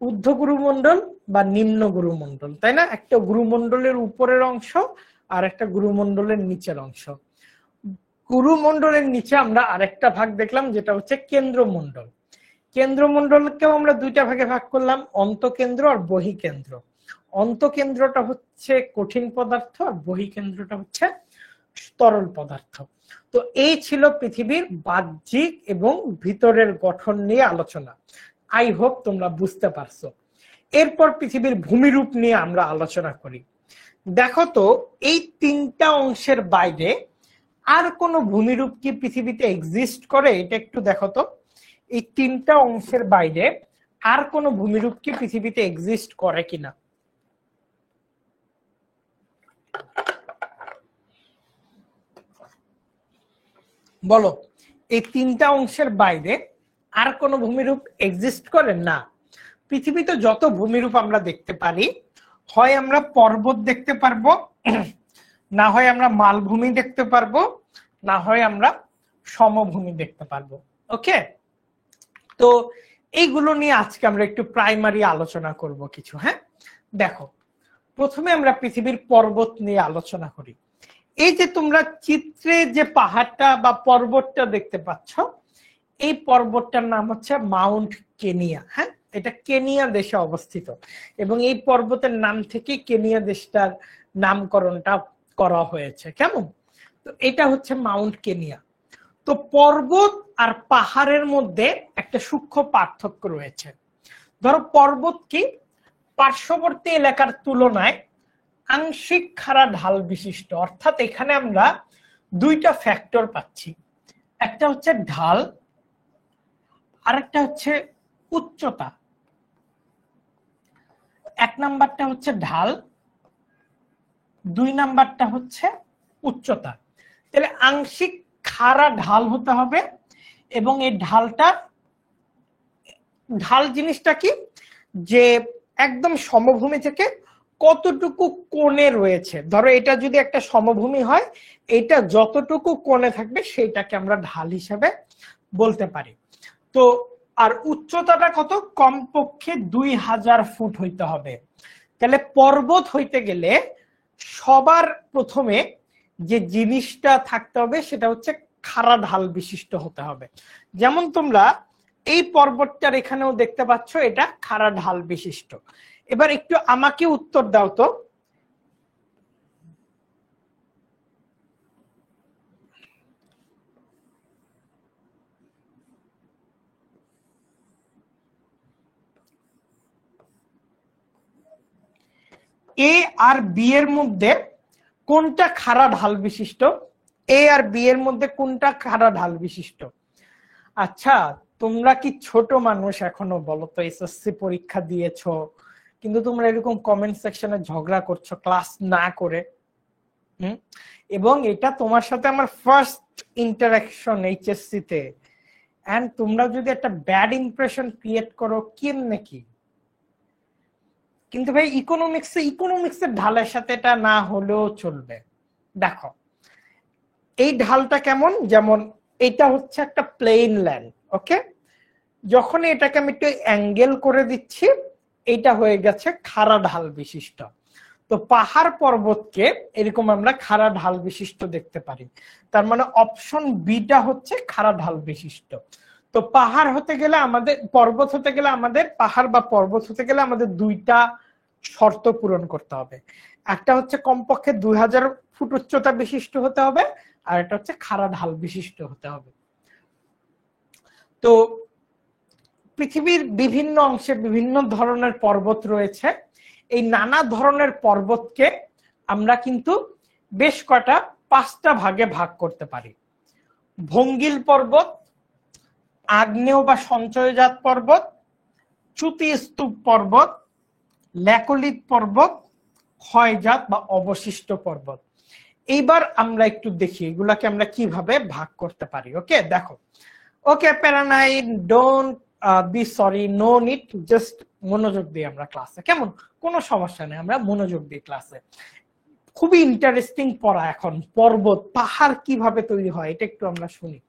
ঊর্ধ্ব গুরুমণ্ডল বা নিম্ন গুরুমণ্ডল, তাই না? একটা গুরুমণ্ডলের উপরের অংশ আর একটা গুরুমণ্ডলের নিচের অংশ। গুরুমণ্ডলের নিচে আমরা আরেকটা ভাগ দেখলাম, যেটা হচ্ছে কেন্দ্রমণ্ডল। কেন্দ্রমণ্ডলকেও আমরা দুইটা ভাগে ভাগ করলাম, অন্তকেন্দ্র আর বহিকেন্দ্র। অন্তকেন্দ্রটা হচ্ছে কঠিন পদার্থ আর বহিকেন্দ্রটা হচ্ছে তরল পদার্থ। তো এই ছিল পৃথিবীর বাহ্যিক এবং ভিতরের গঠন নিয়ে আলোচনা। আই হোপ তোমরা বুঝতে পারছো। এরপর পৃথিবীর ভূমিরূপ নিয়ে আমরা আলোচনা করি। দেখো তো, এই তিনটা অংশের বাইরে আর কোন ভূমিরূপ কি পৃথিবীতে এক্সিস্ট করে? এটা একটু দেখো তো, এই তিনটা অংশের বাইরে আর কোন ভূমিরূপ কি পৃথিবীতে এক্সিস্ট করে কিনা? বলো, এই তিনটা অংশের বাইরে আর কোন ভূমিরূপ এক্সিস্ট করে? না। পৃথিবীতে যত ভূমিরূপ আমরা দেখতে পারি, হয় আমরা পর্বত দেখতে পারবো, না হয় আমরা মালভূমি দেখতে পারবো, না হয় আমরা সমভূমি দেখতে পারবো। ওকে, তো এইগুলো নিয়ে আজকে আমরা একটু প্রাইমারি আলোচনা করব কিছু। হ্যাঁ, দেখো, প্রথমে আমরা পৃথিবীর পর্বত নিয়ে আলোচনা করি। এই যে তোমরা চিত্রে যে পাহাড়টা বা পর্বতটা দেখতে পাচ্ছ, এই পর্বতটার নাম হচ্ছে মাউন্ট কেনিয়া। হ্যাঁ, এটা কেনিয়া দেশে অবস্থিত এবং এই পর্বতের নাম থেকে কেনিয়া দেশটার নামকরণটা করা হয়েছে। কেমন? তো এটা হচ্ছে মাউন্ট কেনিয়া। তো পর্বত আর পাহাড়ের মধ্যে একটা সূক্ষ্ম পার্থক্য রয়েছে। ধরো পর্বত কি পার্শ্ববর্তী এলাকার তুলনায় আংশিক খাড়া ঢাল বিশিষ্ট, অর্থাৎ এখানে আমরা দুইটা ফ্যাক্টর পাচ্ছি, একটা হচ্ছে ঢাল আর একটা হচ্ছে উচ্চতা। এক নাম্বারটা হচ্ছে ঢাল, দুই নাম্বারটা হচ্ছে উচ্চতা। তাহলে আংশিক খাড়া ঢাল হতে হবে এবং এই ঢাল জিনিসটা কি, যে একদম সমভূমি থেকে কতটুকু কোণে রয়েছে। ধরো এটা যদি একটা সমভূমি হয়, এটা যতটুকু কোণে থাকবে সেইটাকে আমরা ঢাল হিসেবে বলতে পারি। তো আর উচ্চতাটা কত, কমপক্ষে 2000 ফুট হইতে হবে। তাহলে পর্বত হইতে গেলে সবার প্রথমে যে জিনিসটা থাকতে হবে সেটা হচ্ছে খাড়া ঢাল বিশিষ্ট হতে হবে। যেমন তোমরা এই পর্বতটার এখানেও দেখতে পাচ্ছ, এটা খাড়া ঢাল বিশিষ্ট। এবার একটু আমাকে উত্তর দাও তো, এ আর বি এর মধ্যে কোনটা খাড়া ঢাল বিশিষ্ট? এ আর বি এর মধ্যে কোনটা খাড়া ঢাল বিশিষ্ট? আচ্ছা, তোমরা কি ছোট মানুষ এখনো? বলো তো, এসএসসি পরীক্ষা দিয়েছো কিন্তু তোমরা এরকম কমেন্ট সেকশনে ঝগড়া করছো ক্লাস না করে। এবং এটা তোমার সাথে আমার ফার্স্ট ইন্টারাকশন এইচএসসি তে, এন্ড তোমরা যদি একটা ব্যাড ইমপ্রেশন ক্রিয়েট করো কেমনে কি? কিন্তু ভাই ইকোনমিক্সের ঢালের সাথে এটা না হলেও চলবে। দেখো এই ঢালটা কেমন, যেমন এটা হচ্ছে একটা প্লেন ল্যান্ড, ওকে, যখন এটাকে আমি একটু অ্যাঙ্গেল করে দিচ্ছি এটা হয়ে গেছে খাড়া ঢাল বিশিষ্ট। তো পাহাড় পর্বতকে এরকম আমরা খাড়া ঢাল বিশিষ্ট দেখতে পারি। তার মানে অপশন বিটা হচ্ছে খাড়া ঢাল বিশিষ্ট। তো পাহাড় হতে গেলে আমাদের, পর্বত হতে গেলে আমাদের, পাহাড় বা পর্বত হতে গেলে আমাদের দুইটা শর্ত পূরণ করতে হবে। একটা হচ্ছে কমপক্ষে 2000 ফুট উচ্চতা বিশিষ্ট হতে হবে, আর এটা হচ্ছে খাড়া ঢাল বিশিষ্ট হতে হবে। তো পৃথিবীর বিভিন্ন অংশে বিভিন্ন ধরনের পর্বত রয়েছে। এই নানা ধরনের পর্বতকে আমরা কিন্তু বেশ কয়টা 5টা ভাগে ভাগ করতে পারি। ভঙ্গিল পর্বত, আগ্নেয় বা সঞ্চয়জাত পর্বত, চ্যুতি স্তূপ পর্বত, ল্যাকোলিথ পর্বত, ক্ষয়জাত বা অবশিষ্ট পর্বত। এইবার আমরা একটু দেখি এগুলাকে আমরা কিভাবে ভাগ করতে পারি। ওকে, দেখো, ওকে প্যারানাই, don't be sorry, no need, just মনোযোগ দিই আমরা ক্লাসে, কেমন? কোনো সমস্যা নেই, আমরা মনোযোগ দিই ক্লাসে। খুবই ইন্টারেস্টিং পড়া এখন, পর্বত পাহাড় কিভাবে তৈরি হয় এটা একটু আমরা শুনি।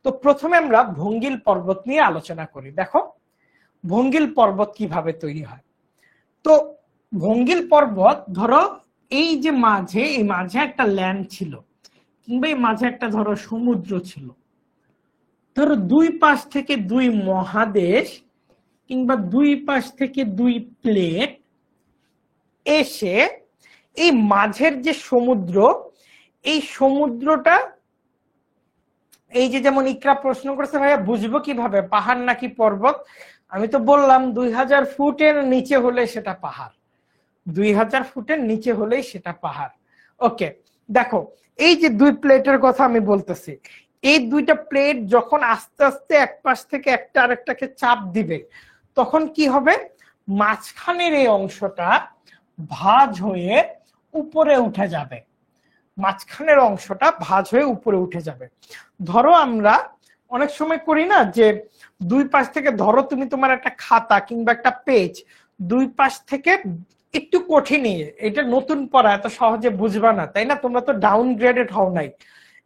তো প্রথমে আমরা ভঙ্গিল পর্বত নিয়ে আলোচনা করি। দেখো ভঙ্গিল পর্বত কিভাবে তৈরি হয়। তো ভঙ্গিল পর্বত, ধরো এই যে মাঝে, এই মাঝে একটা ল্যান্ড ছিল, কিংবা এই মাঝে একটা ধরো সমুদ্র ছিল। ধরো দুই পাশ থেকে দুই মহাদেশ কিংবা দুই পাশ থেকে দুই প্লেট এসে এই মাঝের যে সমুদ্র, এই সমুদ্রটা, এই যে যেমন ইকরা প্রশ্ন করেছে ভাইয়া বুঝবো কিভাবে পাহাড় নাকি পর্বত, আমি তো বললাম 2000 ফুটের নিচে হলে সেটা পাহাড়, 2000 ফুটের নিচে হলেই সেটা পাহাড়। ওকে, দেখো এই যে দুই প্লেটের কথা আমি বলতেছি, এই দুইটা প্লেট যখন আস্তে আস্তে এক পাশ থেকে একটা আরেকটাকে চাপ দিবে, তখন কি হবে, মাঝখানের এই অংশটা ভাঁজ হয়ে উপরে উঠে যাবে, মাঝখানের অংশটা ভাঁজ হয়ে উপরে উঠে যাবে। ধরো আমরা অনেক সময় করি না যে দুই পাশ থেকে, ধরো তুমি তোমার একটা খাতা কিংবা একটা পেজ দুই পাশ থেকে একটু কঠিনই, এটা নতুন পড়া, এত সহজে বুঝবা না, তাই না? তোমরা তো ডাউনগ্রেডেড হও নাই,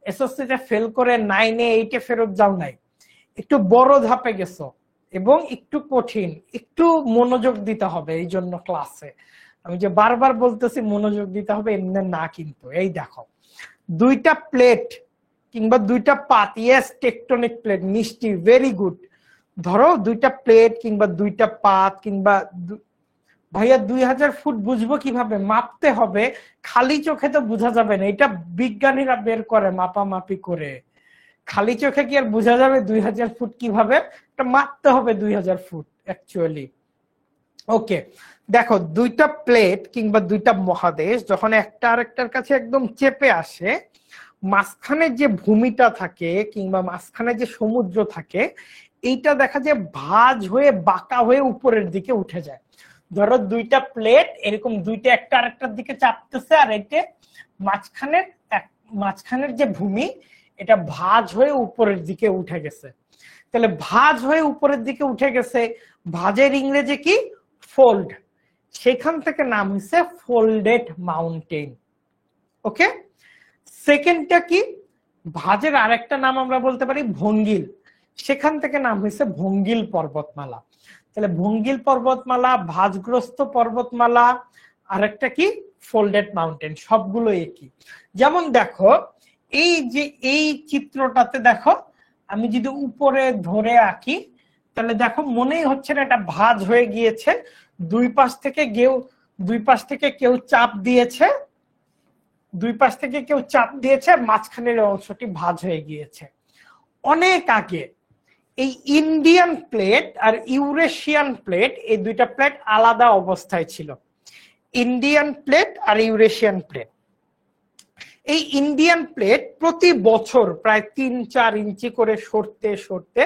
এসএসসি তে ফেল করে 9 এ 8 এ ফেরত যাও নাই, একটু বড় ধাপে গেছো এবং একটু কঠিন, একটু মনোযোগ দিতে হবে। এই জন্য ক্লাসে আমি যে বারবার বলতেছি মনোযোগ দিতে হবে, এমনি না কিন্তু। এই দেখো দুইটা প্লেট কিংবা দুইটা পাত, ইয়েস টেকটনিক প্লেট, মিষ্টি, ভেরি গুড। ধরো দুইটা প্লেট কিংবা দুইটা পাত কিংবা ভাইয়া 2000 ফুট বুঝবো কিভাবে? মাপতে হবে, খালি চোখে তো বোঝা যাবে না, এটা বিজ্ঞানীরা বের করে মাপামাপি করে। খালি চোখে কি আর বোঝা যাবে 2000 ফুট কিভাবে? এটা মাপতে হবে 2000 ফুট অ্যাকচুয়ালি। ওকে, দেখো দুইটা প্লেট কিংবা দুইটা মহাদেশ যখন একটা আরেকটার কাছে একদম চেপে আসে, মাঝখানে যে ভূমিটা থাকে কিংবা মাঝখানে যে সমুদ্র থাকে, এইটা দেখা যায় ভাঁজ হয়ে বাঁকা হয়ে উপরের দিকে উঠে যায়। ধরো দুইটা প্লেট এরকম দুইটা একটা আরেকটার দিকে চাপতেছে, আর এটা মাঝখানের যে ভূমি এটা ভাঁজ হয়ে উপরের দিকে উঠে গেছে। তাহলে ভাঁজ হয়ে উপরের দিকে উঠে গেছে, ভাঁজের ইংরেজি কি? ফোল্ড। সেখান থেকে নাম হচ্ছে ফোল্ডেড মাউন্টেন। ওকে, সেকেন্ডটা কি? ভাঁজের আরেকটা নাম আমরা বলতে পারি ভঙ্গিল, সেখান থেকে নাম হয়েছে ভঙ্গিল পর্বতমালা। তাহলে ভঙ্গিল পর্বতমালা, ভাঁজগ্রস্ত পর্বতমালা, আরেকটা কি? ফোল্ডেড মাউন্টেন, সবগুলো একই। যেমন দেখো এই যে এই চিত্রটাতে দেখো, আমি যদি উপরে ধরে আঁকি তাহলে দেখো মনেই হচ্ছে না এটা ভাঁজ হয়ে গিয়েছে, দুই পাশ থেকে কেউ চাপ দিয়েছে, মাঝখানের অংশটি ভাঁজ হয়ে গিয়েছে। অনেক আগে এই ইন্ডিয়ান প্লেট আর ইউরেশিয়ান প্লেট, এই দুইটা প্লেট আলাদা অবস্থায় ছিল। ইন্ডিয়ান প্লেট আর ইউরেশিয়ান প্লেট, এই ইন্ডিয়ান প্লেট প্রতি বছর প্রায় 3-4 ইঞ্চি করে সরতে সরতে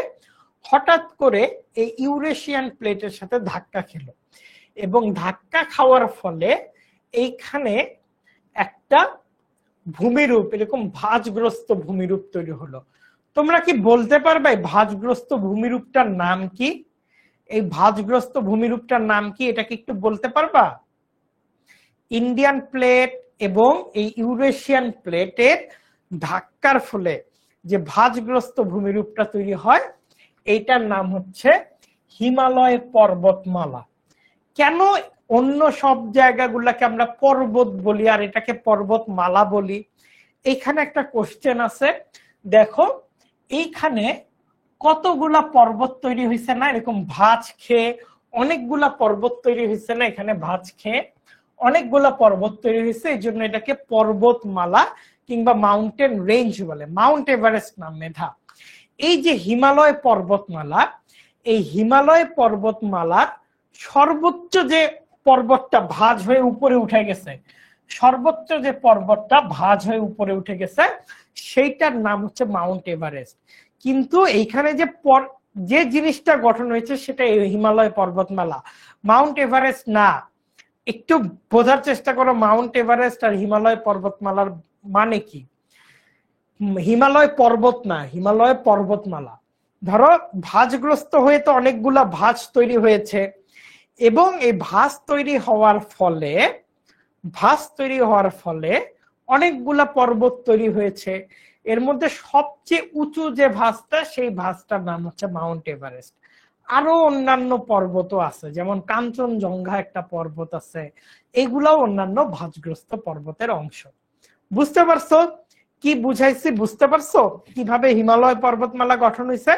হঠাৎ করে এই ইউরেশিয়ান প্লেটের সাথে ধাক্কা খেল, এবং ধাক্কা খাওয়ার ফলে এইখানে একটা ভূমিরূপ, এরকম ভাঁজগ্রস্ত ভূমিরূপ তৈরি হলো। তোমরা কি বলতে পারবে ভাঁজগ্রস্ত ভূমিরূপটার নাম কি? এই ভাঁজগ্রস্ত ভূমিরূপটার নাম কি, এটা কি একটু বলতে পারবা? ইন্ডিয়ান প্লেট এবং এই ইউরেশিয়ান প্লেটের ধাক্কার ফলে যে ভাঁজগ্রস্ত ভূমিরূপটা তৈরি হয়, এইটার নাম হচ্ছে হিমালয় পর্বতমালা। কেন অন্য সব জায়গাগুলোকে আমরা পর্বত বলি আর এটাকে পর্বতমালা বলি? এইখানে একটা কোশ্চেন আছে, দেখো এইখানে কতগুলা পর্বত তৈরি হয়েছে না, এরকম ভাঁজ খেয়ে অনেকগুলা পর্বত তৈরি হয়েছে না, এখানে ভাঁজ খেয়ে অনেকগুলা পর্বত তৈরি হয়েছে, এই জন্য এটাকে পর্বতমালা কিংবা মাউন্টেন রেঞ্জ বলে। মাউন্ট এভারেস্ট না, মেধা। এই যে হিমালয় পর্বতমালা, এই হিমালয় পর্বতমালার সর্বোচ্চ যে পর্বতটা ভাঁজ হয়ে উপরে উঠে গেছে, সর্বোচ্চ যে পর্বতটা ভাঁজ হয়ে উপরে উঠে গেছে, সেইটার নাম হচ্ছে মাউন্ট এভারেস্ট। কিন্তু এইখানে যে জিনিসটা গঠন হয়েছে সেটা হিমালয় পর্বতমালা, মাউন্ট এভারেস্ট না। একটু বোঝার চেষ্টা করো মাউন্ট এভারেস্ট আর হিমালয় পর্বতমালার মানে কি। হিমালয় পর্বত না, হিমালয় পর্বতমালা। ধরো ভাঁজগ্রস্ত হয়ে তো অনেকগুলা ভাঁজ তৈরি হয়েছে, এবং এই ভাঁজ তৈরি হওয়ার ফলে অনেকগুলা পর্বত তৈরি হয়েছে। এর মধ্যে সবচেয়ে উঁচু যে ভাঁজটা, সেই ভাঁজটার নাম হচ্ছে মাউন্ট এভারেস্ট। আরো অন্যান্য পর্বতও আছে, যেমন কাঞ্চনজঙ্ঘা একটা পর্বত আছে, এগুলাও অন্যান্য ভাঁজগ্রস্ত পর্বতের অংশ। বুঝতে পারছো কি বুঝাইছি? বুঝতে পারছো কিভাবে হিমালয় পর্বতমালা গঠন হয়েছে?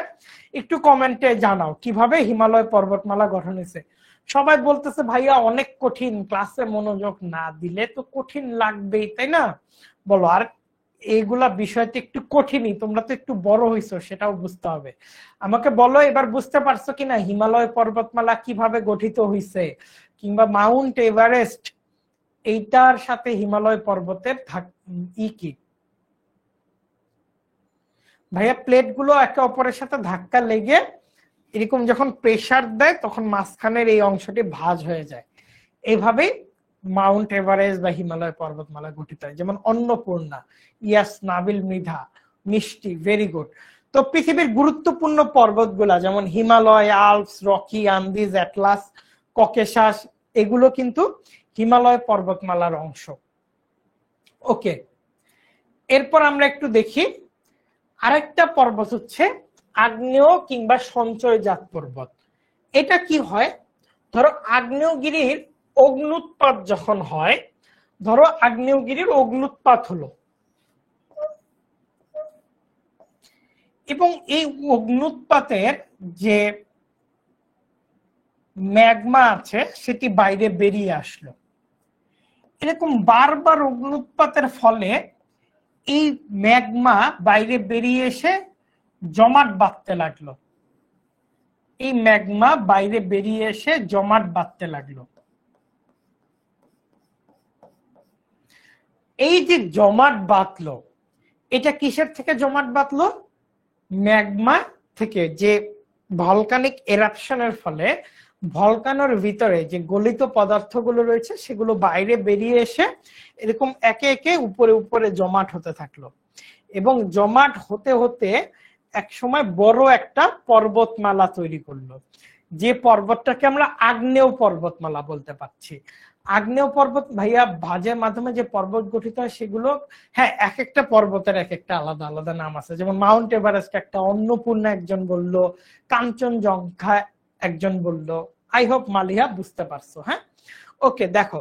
একটু কমেন্টে জানাও কিভাবে হিমালয় পর্বতমালা গঠন হয়েছে। সবাই বলতেছে ভাইয়া অনেক কঠিন, ক্লাসে মনোযোগ না দিলে তো কঠিন লাগবেই, তাই না? বলো, আর এইগুলা বিষয়টা একটু কঠিনই, তোমরা তো একটু বড় হইছো, সেটাও বুঝতে হবে। আমাকে বলো এবার বুঝতে পারছো কিনা হিমালয় পর্বতমালা কিভাবে গঠিত হয়েছে, কিংবা মাউন্ট এভারেস্ট এইটার সাথে হিমালয় পর্বতের কি? ভাইয়া প্লেট গুলো একে অপরের সাথে ধাক্কা লেগে এরকম যখন প্রেসার দেয় তখন মাঝখানের এই অংশটি ভাঁজ হয়ে যায়। এইভাবেই মাউন্ট এভারেস্ট বা হিমালয় পর্বতমালা গঠিত হয়। যেমন অন্নপূর্ণা, ইয়াস, নাবিল, মৃধা, মিষ্টি, ভেরি গুড। তো পৃথিবীর গুরুত্বপূর্ণ পর্বতগুলা যেমন Himalaya, Alps, Rocky, Andes, Atlas, Caucasus, এগুলো কিন্তু হিমালয় পর্বতমালার অংশ। ওকে, এরপর আমরা একটু দেখি আরেকটা পর্বত হচ্ছে আগ্নেয় কিংবা সঞ্চয়জাত পর্বত। এটা কি হয়? ধরো আগ্নেয়গিরির অগ্নুৎপাত যখন হয়, ধরো আগ্নেয়গিরির অগ্নুৎপাত হলো, এবং এই অগ্নুৎপাতের যে ম্যাগমা আছে সেটি বাইরে বেরিয়ে আসলো। এরকম বারবার অগ্নুৎপাতের ফলে এই ম্যাগমা বাইরে বেরিয়ে এসে জমাট বাঁধতে লাগলো। এই ম্যাগমা বাইরে বেরিয়ে এসে জমাট বাঁধতে লাগলো। এই যে জমাট বাঁধলো, এটা কিসের থেকে জমাট বাঁধলো? ম্যাগমা থেকে। যে ভলকানিক এরাপশনের ফলে ভলকানোর ভিতরে যে গলিত পদার্থগুলো রয়েছে সেগুলো বাইরে বেরিয়ে এসে এরকম একে একে উপরে উপরে জমাট হতে থাকলো, এবং জমাট হতে হতে এক সময় বড় একটা পর্বতমালা তৈরি করলো, যে পর্বতটাকে আমরা আগ্নেয় পর্বতমালা বলতে পারছি। আগ্নেয় পর্বত ভাইয়া ভাজের মাধ্যমে যে পর্বত গঠিত হয় সেগুলো, হ্যাঁ, এক একটা পর্বতের এক একটা আলাদা আলাদা নাম আছে। যেমন মাউন্ট এভারেস্ট একটা, অন্নপূর্ণা একজন বললো, কাঞ্চনজঙ্ঘা একজন বললো। আই হোপ মালিহা বুঝতে পারছো। হ্যাঁ, ওকে। দেখো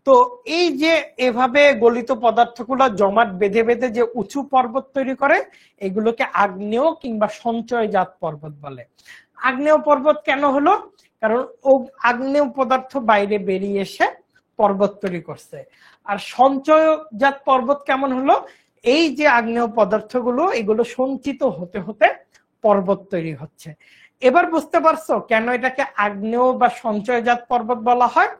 তো এই যে এভাবে গলিত পদার্থগুলো জমাট বেঁধে বেঁধে যে উঁচু পর্বত তৈরি করে, এগুলোকে আগ্নেয় কিংবা সঞ্চয়জাত পর্বত বলে। আগ্নেয় পর্বত কেন হলো? কারণ ও আগ্নেয় পদার্থ বাইরে বেরিয়ে এসে পর্বত তৈরি করছে। আর সঞ্চয়জাত পর্বত কেমন হলো? এই যে আগ্নেয় পদার্থগুলো এগুলো সঞ্চিত হতে হতে পর্বত তৈরি হচ্ছে। এবার বুঝতে পারছো কেন এটাকে আগ্নেয় বা সঞ্চয়জাত পর্বত বলা হয়?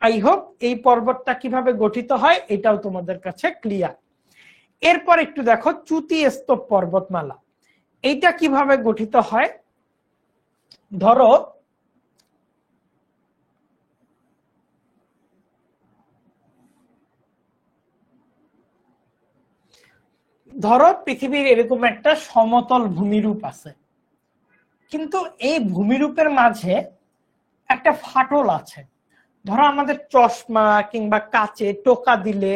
আই হোপ এই পর্বতটা কিভাবে গঠিত হয় এটাও তোমাদের কাছে ক্লিয়ার। এরপর একটু দেখো চ্যুতি স্তূপ পর্বতমালা, এইটা কিভাবে গঠিত হয়। ধরো পৃথিবীর এরকম একটা সমতল ভূমিরূপ আছে, কিন্তু এই ভূমিরূপের মাঝে একটা ফাটল আছে। ধরো আমাদের চশমা কিংবা কাচে টোকা দিলে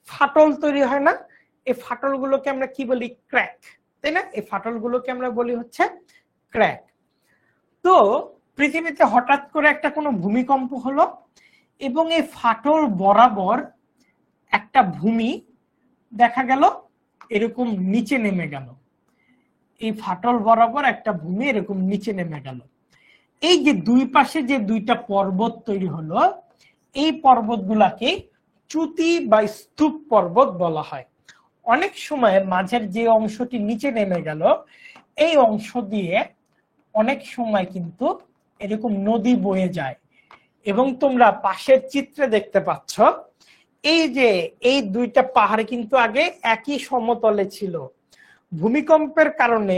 ফাটল তৈরি হয় না? এই ফাটলগুলোকে আমরা কি বলি? ক্র্যাক, তাই না? এই ফাটলগুলোকে আমরা বলি হচ্ছে ক্র্যাক। তো পৃথিবীতে হঠাৎ করে একটা কোনো ভূমিকম্প হলো এবং এই ফাটল বরাবর একটা ভূমি দেখা গেল এরকম নিচে নেমে গেল। এই ফাটল বরাবর একটা ভূমি এরকম নিচে নেমে গেল। এই যে দুই পাশে যে দুইটা পর্বত তৈরি হলো, এই পর্বতগুলাকে চ্যুতি বা স্তূপ পর্বত বলা হয়। অনেক সময় মাঝের যে অংশটি নিচে নেমে গেল, এই অংশ দিয়ে অনেক সময় কিন্তু এরকম নদী বয়ে যায়। এবং তোমরা পাশের চিত্রে দেখতে পাচ্ছ এই যে এই দুইটা পাহাড় কিন্তু আগে একই সমতলে ছিল। ভূমিকম্পের কারণে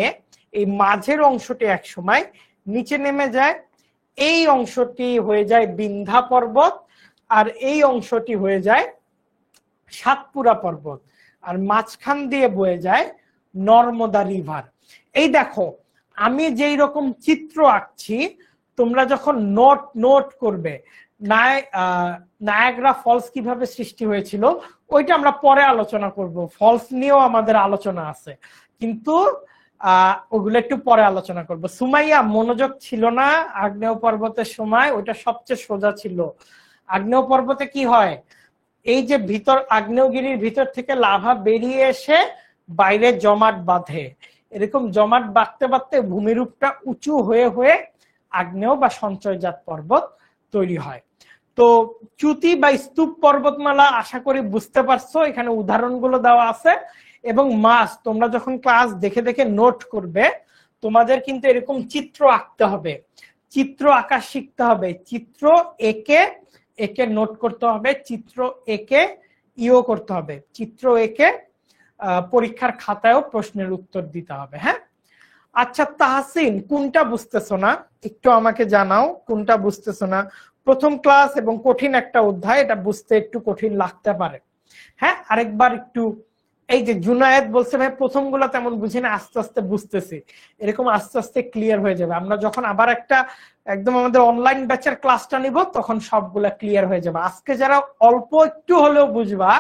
এই মাঝের অংশটি এক সময় নিচে নেমে যায়। এই অংশটি হয়ে যায় বিন্ধ্যা পর্বত, আর এই অংশটি হয়ে যায় সাতপুরা পর্বত, আর মাঝখান দিয়ে বয়ে যায় নর্মদা রিভার। এই দেখো আমি যেই রকম চিত্র আঁকছি, তোমরা যখন নোট করবে নায়াগ্রা ফলস কিভাবে সৃষ্টি হয়েছিল ওইটা আমরা পরে আলোচনা করব। ফলস নিয়েও আমাদের আলোচনা আছে, কিন্তু ওগুলো একটু পরে আলোচনা করব। সুমাইয়া মনোযোগ ছিল না আগ্নেয় পর্বতের সময়, ওইটা সবচেয়ে সোজা ছিল। আগ্নেয় পর্বতে কি হয়, এই যে ভিতর আগ্নেয়গিরির ভিতর থেকে লাভা বেরিয়ে এসে বাইরে জমাট বাঁধে, এরকম জমাট বাঁধতে বাঁধতে ভূমিরূপটা উঁচু হয়ে হয়ে আগ্নেয় বা সঞ্চয়জাত পর্বত তৈরি হয়। তো চ্যুতি বা স্তূপ পর্বতমালা আশা করি বুঝতে পারছো, এখানে উদাহরণগুলো দেওয়া আছে। এবং তোমরা যখন ক্লাস দেখে দেখে নোট করবে, তোমাদের কিন্তু এরকম চিত্র আঁকতে হবে, চিত্র আঁকা শিখতে হবে, চিত্র এঁকে একে নোট করতে হবে, চিত্র এঁকে করতে হবে, চিত্র এঁকে পরীক্ষার খাতায়ও প্রশ্নের উত্তর দিতে হবে। হ্যাঁ, আচ্ছা তাহসিন, কোনটা বুঝতেছো না একটু আমাকে জানাও, কোনটা বুঝতেছো না? প্রথম ক্লাস এবং কঠিন একটা অধ্যায়, এটা বুঝতে একটু কঠিন লাগতে পারে। হ্যাঁ, আরেকবার একটু। এই যে জুনায়েদ বলছে ভাই প্রথম গুলা তেমন বুঝি না, আস্তে আস্তে বুঝতেছি। এরকম আস্তে আস্তে ক্লিয়ার হয়ে যাবে। আমরা যখন আবার একটা একদম আমাদের অনলাইন ব্যাচের ক্লাসটা নিব তখন সবগুলা ক্লিয়ার হয়ে যাবে। আজকে যারা অল্প একটু হলেও বুঝবা,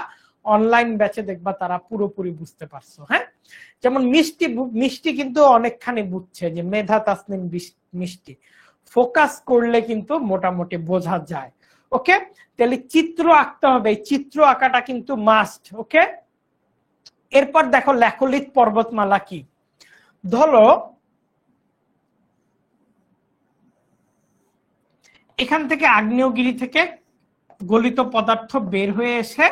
অনলাইন ব্যাচে দেখবা তারা পুরোপুরি বুঝতে পারছো। হ্যাঁ, যেমন মিষ্টি কিন্তু অনেকখানি বুঝছে, যে মেধা তাসনিম মিষ্টি ফোকাস করলে কিন্তু মোটামুটি বোঝা যায়। ওকে, তাহলে চিত্র আঁকতে হবে, চিত্র আঁকাটা কিন্তু মাস্ট। ওকে, এরপর দেখো ল্যাকোলিথ পর্বতমালা কি। ধরো এখান থেকে আগ্নেয়গিরি থেকে গলিত পদার্থ বের হয়ে এসে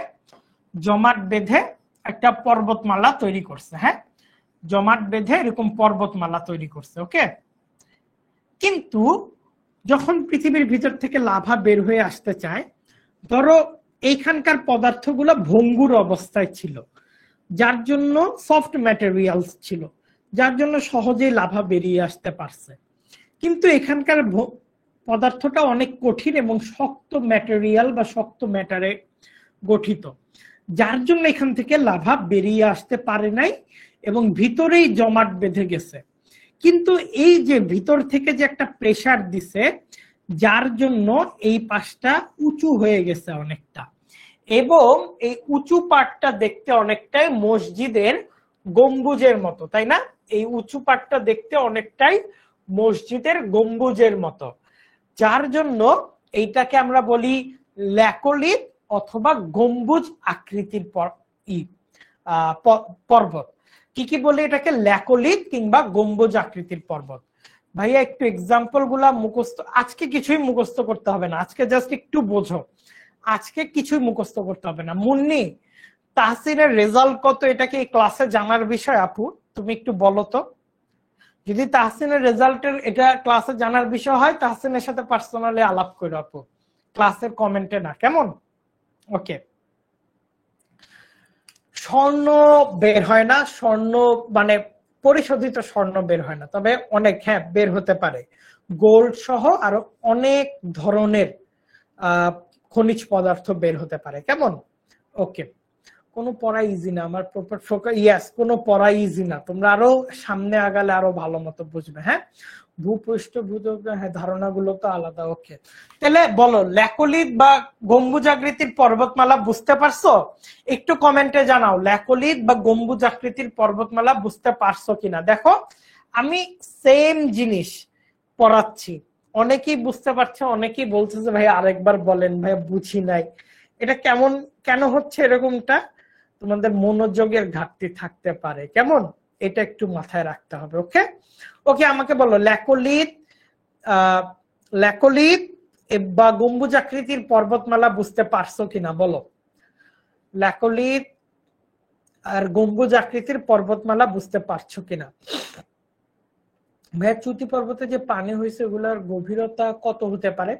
জমাট বেঁধে একটা পর্বতমালা তৈরি করছে, হ্যাঁ, জমাট বেঁধে এরকম পর্বতমালা তৈরি করছে, ওকে। কিন্তু যখন পৃথিবীর ভিতর থেকে লাভা বের হয়ে আসতে চায়, ধরো এইখানকার পদার্থগুলো ভঙ্গুর অবস্থায় ছিল, যার জন্য সফট ম্যাটেরিয়ালস ছিল, যার জন্য সহজেই লাভা বেরিয়ে আসতে পারছে। কিন্তু এখানকার পদার্থটা অনেক কঠিন এবং শক্ত ম্যাটেরিয়াল বা শক্ত ম্যাটারে গঠিত, যার জন্য এখান থেকে লাভা বেরিয়ে আসতে পারে নাই এবং ভিতরেই জমাট বেঁধে গেছে। কিন্তু এই যে ভিতর থেকে যে একটা প্রেসার দিছে, যার জন্য এই পাশটা উঁচু হয়ে গেছে অনেকটা, এবং এই উঁচু পাটটা দেখতে অনেকটাই মসজিদের গম্বুজের মতো, তাই না? এই উঁচু পাটটা দেখতে অনেকটাই মসজিদের গম্বুজের মতো, যার জন্য এইটাকে আমরা বলি ল্যাকোলিথ অথবা গম্বুজ আকৃতির পর্বত। কি বলে এটাকে? ল্যাকোলিথ কিংবা গম্বুজ আকৃতির পর্বত। ভাইয়া একটু এক্সাম্পল গুলা মুখস্থ, আজকে কিছুই মুখস্থ করতে হবে না, আজকে জাস্ট একটু বোঝো, আজকে কিছুই মুখস্থ করতে হবে না। মুন্নি, তাহসিনের রেজাল্ট কত এটা কি ক্লাসে জানার বিষয়? আপু তুমি একটু বলো তো, যদি তাহসিনের রেজাল্টের এটা ক্লাসে জানার বিষয় হয়, তাহসিনের সাথে পার্সোনালি আলাপ করো আপু, ক্লাসের কমেন্টে না, কেমন? ওকে। স্বর্ণ বের হয় না, স্বর্ণ মানে পরিশোধিত স্বর্ণ বের হয় না, তবে অনেক, হ্যাঁ, বের হতে পারে। গোল্ড সহ আরো অনেক ধরনের খনিজ পদার্থ বের হতে পারে, কেমন? ওকে, কোনো পড়া ইজি না, আমার প্রপার ফোকাস, ইয়াস, কোনো পড়া ইজি না, তোমরা আরো সামনে আগালে আরো ভালো মতো বুঝবে। হ্যাঁ, ভূপৃষ্ঠভূত, হ্যাঁ, ধারণাগুলো তো আলাদা। ওকে, তাহলে বলো ল্যাকোলিথ বা গম্বুজ আকৃতির পর্বতমালা বুঝতে পারছো? একটু কমেন্টে জানাও ল্যাকোলিথ বা গম্বুজ আকৃতির পর্বতমালা বুঝতে পারছো কিনা। দেখো আমি সেম জিনিস পড়াচ্ছি, অনেকেই বুঝতে পারছে, অনেকেই বলছে যে ভাই আরেকবার বলেন, ভাই বুঝি নাই। এটা কেন হচ্ছে এরকমটা? তোমাদের মনোযোগের ঘাটতি থাকতে পারে, কেমন? এটা একটু মাথায় রাখতে হবে। ওকে ওকে, আমাকে বলো ল্যাকোলিথ বা গম্বুজ আকৃতির পর্বতমালা বুঝতে পারছো কিনা, বলো। ল্যাকোলিথ আর গম্বুজ আকৃতির পর্বতমালা বুঝতে পারছো কিনা? ভাইয়া চ্যুতি পর্বতে যে পানি হয়েছে ওগুলার গভীরতা কত হতে পারে?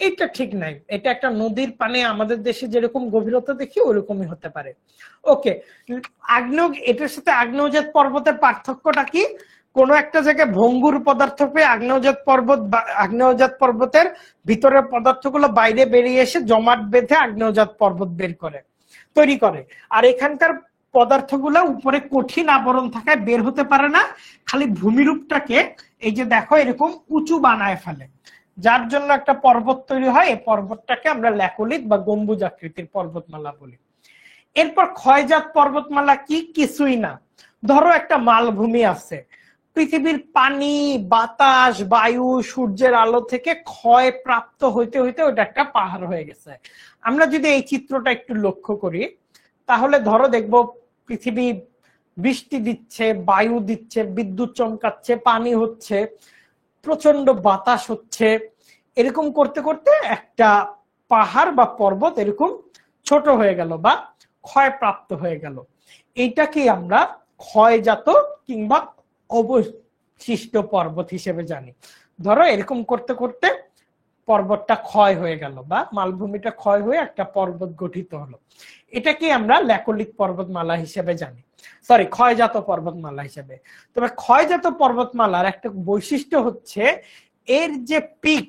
এটা ঠিক নাই, এটা একটা নদীর পানি, আমাদের দেশে যেরকম গভীরতা দেখি ওরকমই হতে পারে। ওকে, এটার সাথে আগ্নেয়জাত পর্বতের পার্থক্যটা কি? কোন একটা জায়গায় ভঙ্গুর পদার্থ পেয়ে আগ্নেয়জাত পর্বতের ভিতরের পদার্থগুলো বাইরে বেরিয়ে এসে জমাট বেঁধে আগ্নেয়জাত পর্বত তৈরি করে, আর এখানকার পদার্থগুলো উপরে কঠিন আবরণ থাকায় বের হতে পারে না, খালি ভূমিরূপটাকে এই যে দেখো এরকম উঁচু বানায় ফেলে, যার জন্য একটা পর্বত তৈরি হয়। এই পর্বতটাকে আমরা ল্যাকোলিথ বা গম্বুজ আকৃতির পর্বতমালা বলি। এরপর ক্ষয়জাত পর্বতমালা কি? কিছুই না। ধরো একটা মালভূমি আছে, পৃথিবীর পানি, বাতাস, বায়ু, সূর্যের আলো থেকে ক্ষয় প্রাপ্ত হইতে হইতে ওটা একটা পাহাড় হয়ে গেছে। আমরা যদি এই চিত্রটা একটু লক্ষ্য করি, তাহলে ধরো দেখবো পৃথিবী বৃষ্টি দিচ্ছে, বায়ু দিচ্ছে, বিদ্যুৎ চমকাচ্ছে, পানি হচ্ছে, প্রচন্ড বাতাস হচ্ছে, এরকম করতে করতে একটা পাহাড় বা পর্বত এরকম ছোট হয়ে গেল বা ক্ষয়প্রাপ্ত হয়ে গেল। এইটাকে আমরা ক্ষয়জাত কিংবা অবশিষ্ট পর্বত হিসেবে জানি। ধরো এরকম করতে করতে পর্বতটা ক্ষয় হয়ে গেল বা মালভূমিটা ক্ষয় হয়ে একটা পর্বত গঠিত হলো, এটাকে আমরা ল্যাকোলিথ পর্বতমালা হিসেবে জানি, সরি, ক্ষয়জাত পর্বতমালা হিসেবে। তবে ক্ষয়জাত পর্বতমালার একটা বৈশিষ্ট্য হচ্ছে এর যে পিক,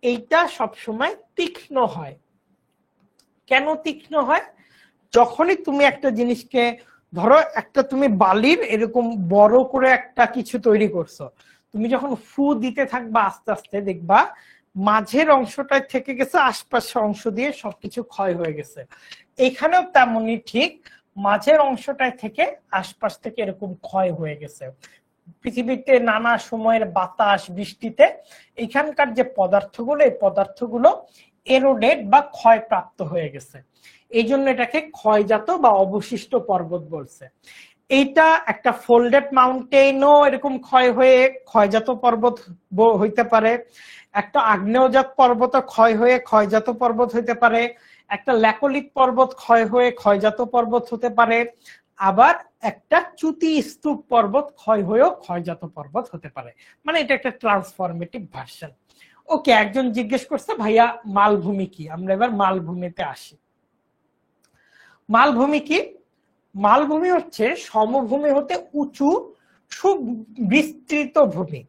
এইটা সবসময় তীক্ষ্ণ হয়। কেন তীক্ষ্ণ হয়? যখনই তুমি একটা জিনিসকে, ধরো একটা তুমি বালির এরকম বড় করে একটা কিছু তৈরি করছো, তুমি যখন ফু দিতে থাকবা আস্তে আস্তে দেখবা মাঝের অংশটা থেকে গেছে, আশপাশের অংশ দিয়ে সবকিছু ক্ষয় হয়ে গেছে। এখানেও তেমনই ঠিক, মাঝের অংশটায় থেকে আশপাশ থেকে এরকম ক্ষয় হয়ে গেছে। পৃথিবীতে নানা সময়ের বাতাস, বৃষ্টিতে এখানকার যে পদার্থগুলো, এই পদার্থগুলো এরোডেড বা ক্ষয়প্রাপ্ত হয়ে গেছে, এই জন্য এটাকে ক্ষয়জাত বা অবশিষ্ট পর্বত বলছে। এইটা একটা ফোল্ডেড মাউন্টেনও এরকম ক্ষয় হয়ে ক্ষয়জাত পর্বত হইতে পারে, একটা আগ্নেয়জাত পর্বত ক্ষয় হয়ে ক্ষয়জাত পর্বত হইতে পারে, একটা ল্যাকোলিক পর্বত ক্ষয় হয়ে ক্ষয়জাত পর্বত হতে পারে, আবার একটা চ্যুতি স্তূপ পর্বত ক্ষয় হয়েও ক্ষয়জাত পর্বত হতে পারে। মানে এটা একটা ট্রান্সফরমেটিভ ভার্সন। ওকে, একজন জিজ্ঞেস করছে ভাইয়া মালভূমি কি? আমরা এবার মালভূমিতে আসি। মালভূমি কি? মালভূমি হচ্ছে সমভূমি হতে উঁচু সুবিস্তৃত ভূমি।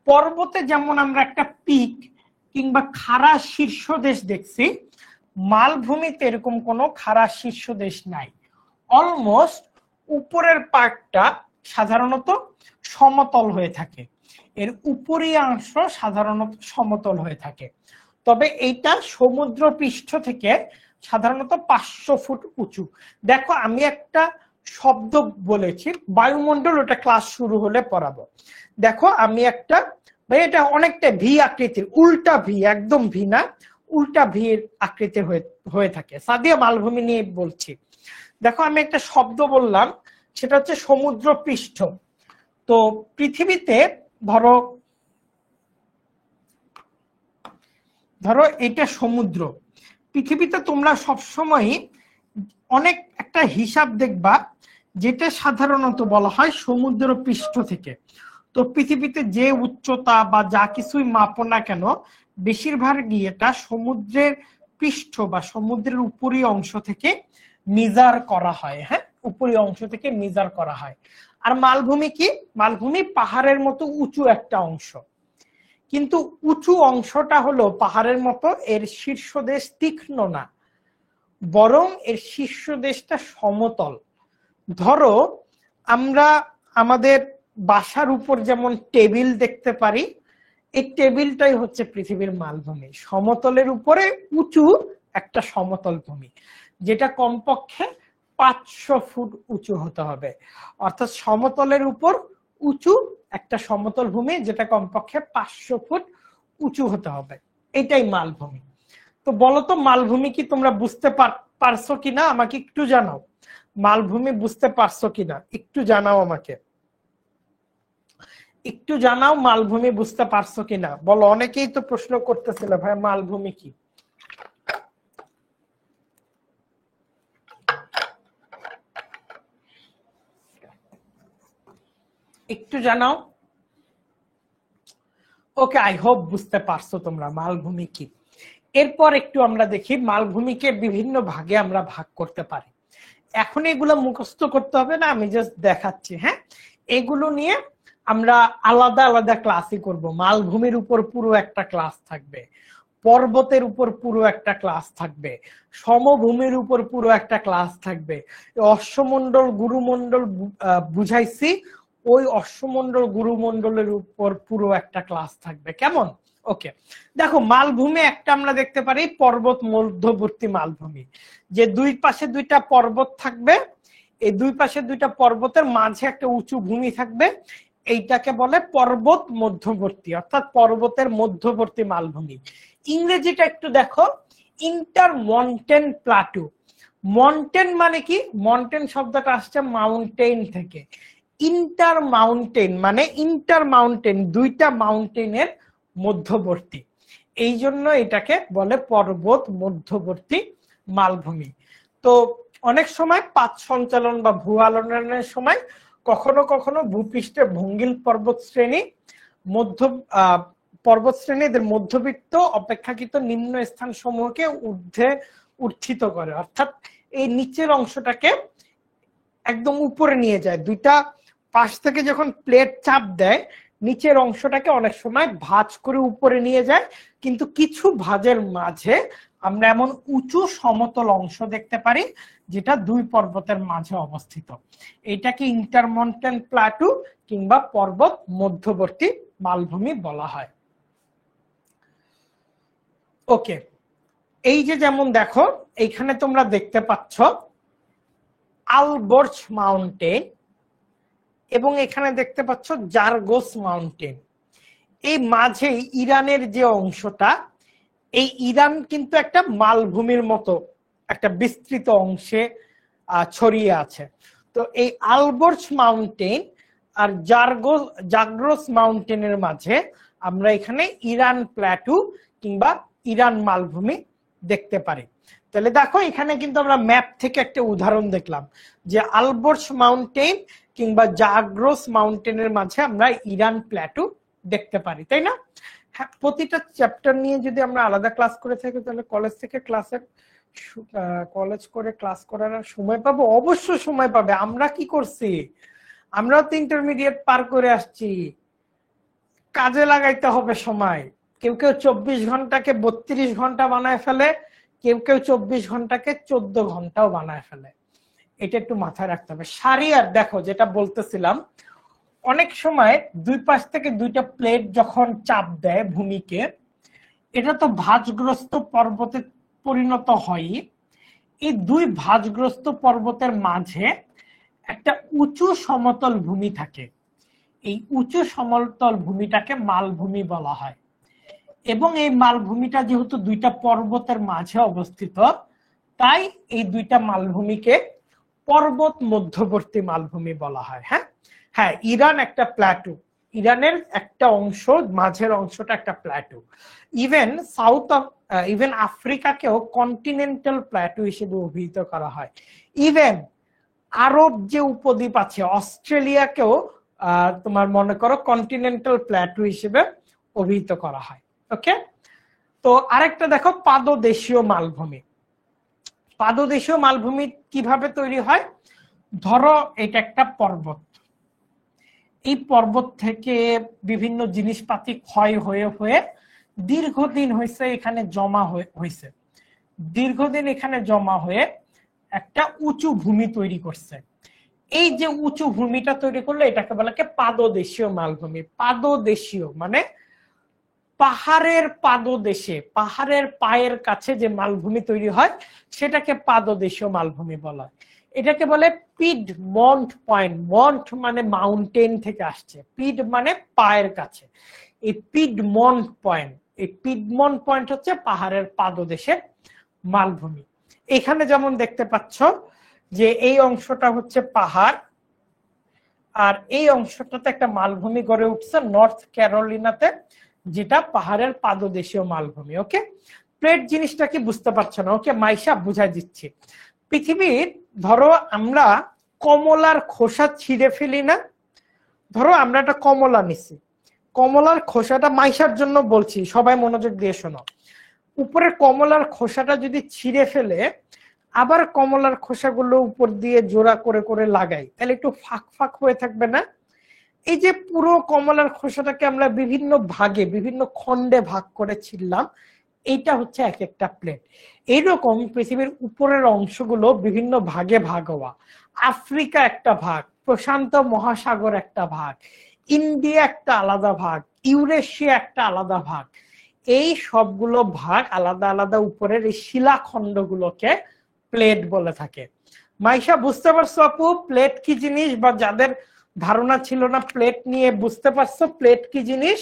পর্বতে যেমন আমরা একটা পিক কিংবা খাড়া শীর্ষদেশ দেখছি, মালভূমিতে এরকম কোনো খাড়া শীর্ষদেশ নাই। অলমোস্ট উপরের পার্টটা সাধারণত সমতল হয়ে থাকে, এর উপরের অংশ সাধারণত সমতল হয়ে থাকে। তবে এইটা সমুদ্র পৃষ্ঠ থেকে সাধারণত 500 ফুট উঁচু। দেখো আমি একটা শব্দ বলেছি বায়ুমণ্ডল, ওটা ক্লাস শুরু হলে পড়াবো। দেখো আমি একটা, ভাই এটা অনেকটা ভি আকৃতির, উল্টা ভি, একদম ভি না, উল্টা ভি আকৃতির হয়ে থাকে। সাদিয়া মালভূমি নিয়ে বলছি। দেখো আমি একটা শব্দ বললাম, সেটা হচ্ছে সমুদ্র পৃষ্ঠ। তো পৃথিবীতে ধরো এটা সমুদ্র। পৃথিবীতে তোমরা সবসময় অনেক একটা হিসাব দেখবা যেটা সাধারণত বলা হয় সমুদ্র পৃষ্ঠ থেকে। তো পৃথিবীতে যে উচ্চতা বা যা কিছুই মাপো না কেন, বেশিরভাগই এটা সমুদ্রের পৃষ্ঠ বা সমুদ্রের উপরি অংশ থেকে মেজার করা হয়। হ্যাঁ, উপরি অংশ থেকে মেজার করা হয়। আর মালভূমি কি? মালভূমি পাহাড়ের মতো উঁচু একটা অংশ, কিন্তু উঁচু অংশটা হলো পাহাড়ের মতো, এর শীর্ষদেশ তীক্ষ্ণ না, বরং এর শীর্ষদেশটা সমতল। ধরো আমরা আমাদের বাসার উপর যেমন টেবিল দেখতে পারি, এই টেবিলটাই হচ্ছে পৃথিবীর মালভূমি। সমতলের উপরে উঁচু একটা সমতল ভূমি, যেটা কমপক্ষে 500 ফুট উঁচু হতে হবে। অর্থাৎ সমতলের উপর উঁচু একটা সমতল ভূমি, যেটা কমপক্ষে 500 ফুট উঁচু হতে হবে, এটাই মালভূমি। তো বলো তো মালভূমি কি তোমরা বুঝতে পারছো কিনা? আমাকে একটু জানাও, মালভূমি বুঝতে পারছো কিনা একটু জানাও আমাকে, একটু জানাও মালভূমি বুঝতে পারছো কিনা। বলো, অনেকেই তো প্রশ্ন করতেছিল ভাই মালভূমি কি। একটু জানাও। ওকে, আই হোপ বুঝতে পারছো তোমরা মালভূমি কি। এরপর একটু আমরা দেখি মালভূমিকে বিভিন্ন ভাগে আমরা ভাগ করতে পারি। এখন এগুলো মুখস্থ করতে হবে না, আমি জাস্ট দেখাচ্ছি। হ্যাঁ, এগুলো নিয়ে আমরা আলাদা আলাদা ক্লাসই করব। মালভূমির উপর পুরো একটা ক্লাস থাকবে, পর্বতের উপর পুরো একটা ক্লাস থাকবে, সমভূমির উপর পুরো একটা ক্লাস থাকবে। অশ্বমণ্ডল গুরুমণ্ডল বুঝাইছি, ওই অশ্বমণ্ডল গুরুমণ্ডলের উপর পুরো একটা ক্লাস থাকবে। কেমন? ওকে, দেখো মালভূমি একটা আমরা দেখতে পারি পর্বত মধ্যবর্তী মালভূমি, যে দুই পাশে দুইটা পর্বত থাকবে, এই দুই পাশে দুইটা পর্বতের মাঝে একটা উঁচু ভূমি থাকবে, এইটাকে বলে পর্বত মধ্যবর্তী, অর্থাৎ পর্বতের মধ্যবর্তী মালভূমি। ইংরেজিটা একটু দেখো, ইন্টারমন্টেন প্লাটু। মন্টেন মানে কি? মন্টেন শব্দটা আসছে মাউন্টেন থেকে। ইন্টার মাউন্টেন মানে ইন্টার মাউন্টেন, দুইটা মাউন্টেনের মধ্যবর্তী, এই জন্য এটাকে বলে পর্বত মধ্যবর্তী মালভূমি। তো অনেক সময় পাত সঞ্চালন বা ভূ আলোড়নের সময় কখনো কখনো ভূপৃষ্ঠে ভঙ্গিল পর্বত শ্রেণী পর্বত শ্রেণীদের মধ্যবিত্ত অপেক্ষাকৃত নিম্ন স্থান সমূহকে ঊর্ধ্বে উত্থিত করে, অর্থাৎ এই নিচের অংশটাকে একদম উপরে নিয়ে যায়। দুইটা পাশ থেকে যখন প্লেট চাপ দেয়, নিচের অংশটাকে অনেক সময় ভাঁজ করে উপরে নিয়ে যায়, কিন্তু কিছু ভাঁজের মাঝে আমরা এমন উঁচু সমতল অংশ দেখতে পারি যেটা দুই পর্বতের মাঝে অবস্থিত। এটাকে ইন্টারমন্টেন প্লাটু কিংবা পর্বত মধ্যবর্তী মালভূমি বলা হয়। ওকে, এই যে যেমন দেখো এইখানে তোমরা দেখতে পাচ্ছ আলবর্জ মাউন্টেন এবং এখানে দেখতে পাচ্ছ জারগোস মাউন্টেন। এই মাঝে ইরানের যে অংশটা, এই ইরান কিন্তু একটা মালভূমির মতো একটা বিস্তৃত অংশে ছড়িয়ে আছে। তো তো এই আলবর্জ মাউন্টেন আর জাগ্রোস মাউন্টেনের মাঝে আমরা এখানে ইরান প্ল্যাটু কিংবা ইরান মালভূমি দেখতে পারি। তাহলে দেখো এখানে কিন্তু আমরা ম্যাপ থেকে একটা উদাহরণ দেখলাম যে আলবর্জ মাউন্টেন কিংবা জাগ্রোস মাউন্টেনের মাঝে আমরা ইরান প্ল্যাটু দেখতে পারি, তাই না? হ্যাঁ, প্রতিটা চ্যাপ্টার নিয়ে যদি আমরা আলাদা ক্লাস করে থাকি তাহলে কলেজ করে ক্লাস করার সময় পাবো? অবশ্যই সময় পাবে। আমরা কি করছি, আমরাও তো ইন্টারমিডিয়েট পার করে আসছি, কাজে লাগাইতে হবে সময়। কেউ 24 ঘন্টাকে 32 ঘন্টা বানায় ফেলে, কেউ 24 ঘন্টাকে 14 ঘন্টাও বানায় ফেলে। এটা একটু মাথায় রাখতে হবে। সারি আর দেখো যেটা বলতেছিলাম, অনেক সময় দুই পাশ থেকে দুইটা প্লেট যখন চাপ দেয় ভূমিকে, এটা তো ভাঁজগ্রস্ত পর্বতে পরিণত হয়। এই দুই ভাঁজগ্রস্ত পর্বতের মাঝে একটা উঁচু সমতল ভূমি থাকে। এই উঁচু সমতল ভূমিটাকে মালভূমি বলা হয়। এবং এই মালভূমিটা যেহেতু দুইটা পর্বতের মাঝে অবস্থিত, তাই এই দুইটা মালভূমিকে পর্বত মধ্যবর্তী মালভূমি বলা হয়। হ্যাঁ হ্যাঁ, ইরান একটা প্ল্যাটু, ইরানের একটা অংশ, মাঝের অংশটা একটা প্ল্যাটু। ইভেন আফ্রিকাকেও কন্টিনেন্টাল প্ল্যাটু হিসেবে অভিহিত করা হয়। ইভেন আরব যে উপদ্বীপ আছে, অস্ট্রেলিয়াকেও তোমার মনে করো কন্টিনেন্টাল প্ল্যাটু হিসেবে অভিহিত করা হয়। ওকে, তো আরেকটা দেখো পাদদেশীয় মালভূমি। পাদদেশীয় মালভূমি কিভাবে তৈরি হয়? ধরো এটা একটা পর্বত, এই পর্বত থেকে বিভিন্ন জিনিসপাতি ক্ষয় হয়ে হয়ে দীর্ঘদিন হয়েছে এখানে জমা হয়েছে, দীর্ঘদিন এখানে জমা হয়ে একটা উঁচু ভূমি তৈরি করছে। এই যে উঁচু ভূমিটা তৈরি করলো এটাকে বলা হয় পাদদেশীয় মালভূমি। পাদদেশীয় মানে পাহাড়ের পাদদেশে, পাহাড়ের পায়ের কাছে যে মালভূমি তৈরি হয় সেটাকে পাদদেশীয় মালভূমি বলা হয়। এটাকে বলে পিডমন্ট পয়েন্ট। মন্ট মানে মাউন্টেন থেকে আসছে, পিড মানে পায়ের কাছে। এই পিডমন্ট পয়েন্ট, এই পিডমন্ট পয়েন্ট হচ্ছে পাহাড়ের পাদদেশে মালভূমি। এখানে যেমন দেখতে পাচ্ছ যে এই অংশটা হচ্ছে পাহাড়, আর এই অংশটাতে একটা মালভূমি গড়ে উঠছে নর্থ ক্যারোলিনাতে, যেটা পাহাড়ের পাদদেশীয় মালভূমি। ওকে, প্লেট জিনিসটা কি বুঝতে পারছো না? ওকে, মাইশা বুঝাই দিচ্ছি। পৃথিবীর ধরো আমরা কমলার খোসা ছিঁড়ে ফেলি না, ধরো আমরা একটা কমলা নিছি, কমলার খোসাটা মাইশার জন্য বলছি, সবাই মনোযোগ দিয়ে শোনো। উপরে কমলার খোসাটা যদি ছিঁড়ে ফেলে আবার কমলার খোসাগুলো উপর দিয়ে জোড়া করে করে লাগাই, তাহলে একটু ফাঁক ফাঁক হয়ে থাকবে না? এই যে পুরো কমলার খোসাটাকে আমরা বিভিন্ন ভাগে, বিভিন্ন খণ্ডে ভাগ করে ছিললাম, এইটা হচ্ছে এক একটা প্লেট। এইরকম পৃথিবীর উপরের অংশগুলো বিভিন্ন ভাগে ভাগ হওয়া। আফ্রিকা একটা ভাগ, প্রশান্ত মহাসাগর একটা ভাগ, ইন্ডিয়া একটা আলাদা ভাগ, ইউরেশিয়া একটা আলাদা ভাগ। এই সবগুলো ভাগ আলাদা আলাদা উপরের এই শিলাখণ্ডগুলোকে প্লেট বলে থাকে। মাইশা বুঝতে পারছো আপু প্লেট কি জিনিস? বা যাদের ধারণা ছিল না প্লেট নিয়ে, বুঝতে পারছো প্লেট কি জিনিস?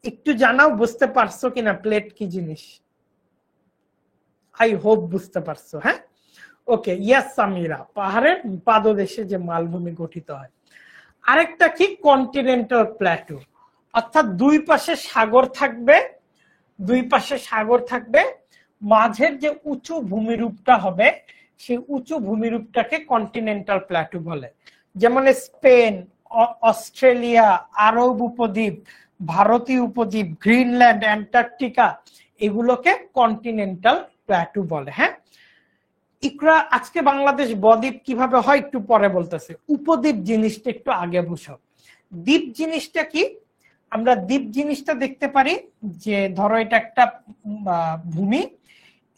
একটু জানাও বুঝতে পারছো কিনা প্লেট কি জিনিস। আই হোপ বুঝতে পারছো। হ্যাঁ, ওকে, ইয়েস সামিরা, পাহাড়ের পাদদেশে যে মালভূমি গঠিত হয়। আরেকটা কি কন্টিনেন্টাল প্ল্যাটু, অর্থাৎ দুই পাশে সাগর থাকবে, দুই পাশে সাগর থাকবে, মাঝের যে উঁচু ভূমিরূপটা হবে সেই উঁচু ভূমিরূপটাকে কন্টিনেন্টাল প্ল্যাটু বলে। যেমন স্পেন, অস্ট্রেলিয়া, আরব উপদ্বীপ, ভারতীয় উপদ্বীপ, গ্রিনল্যান্ড, অ্যান্টার্কটিকা, এগুলোকে কন্টিনেন্টাল প্ল্যাটু বলে। হ্যাঁ, ইকরা আজকে বাংলাদেশ বদ্বীপ কিভাবে হয় একটু পরে বলতেছে, উপদ্বীপ জিনিসটা একটু আগে বুঝো। দ্বীপ জিনিসটা কি? আমরা দ্বীপ জিনিসটা দেখতে পারি যে ধরো এটা একটা ভূমি,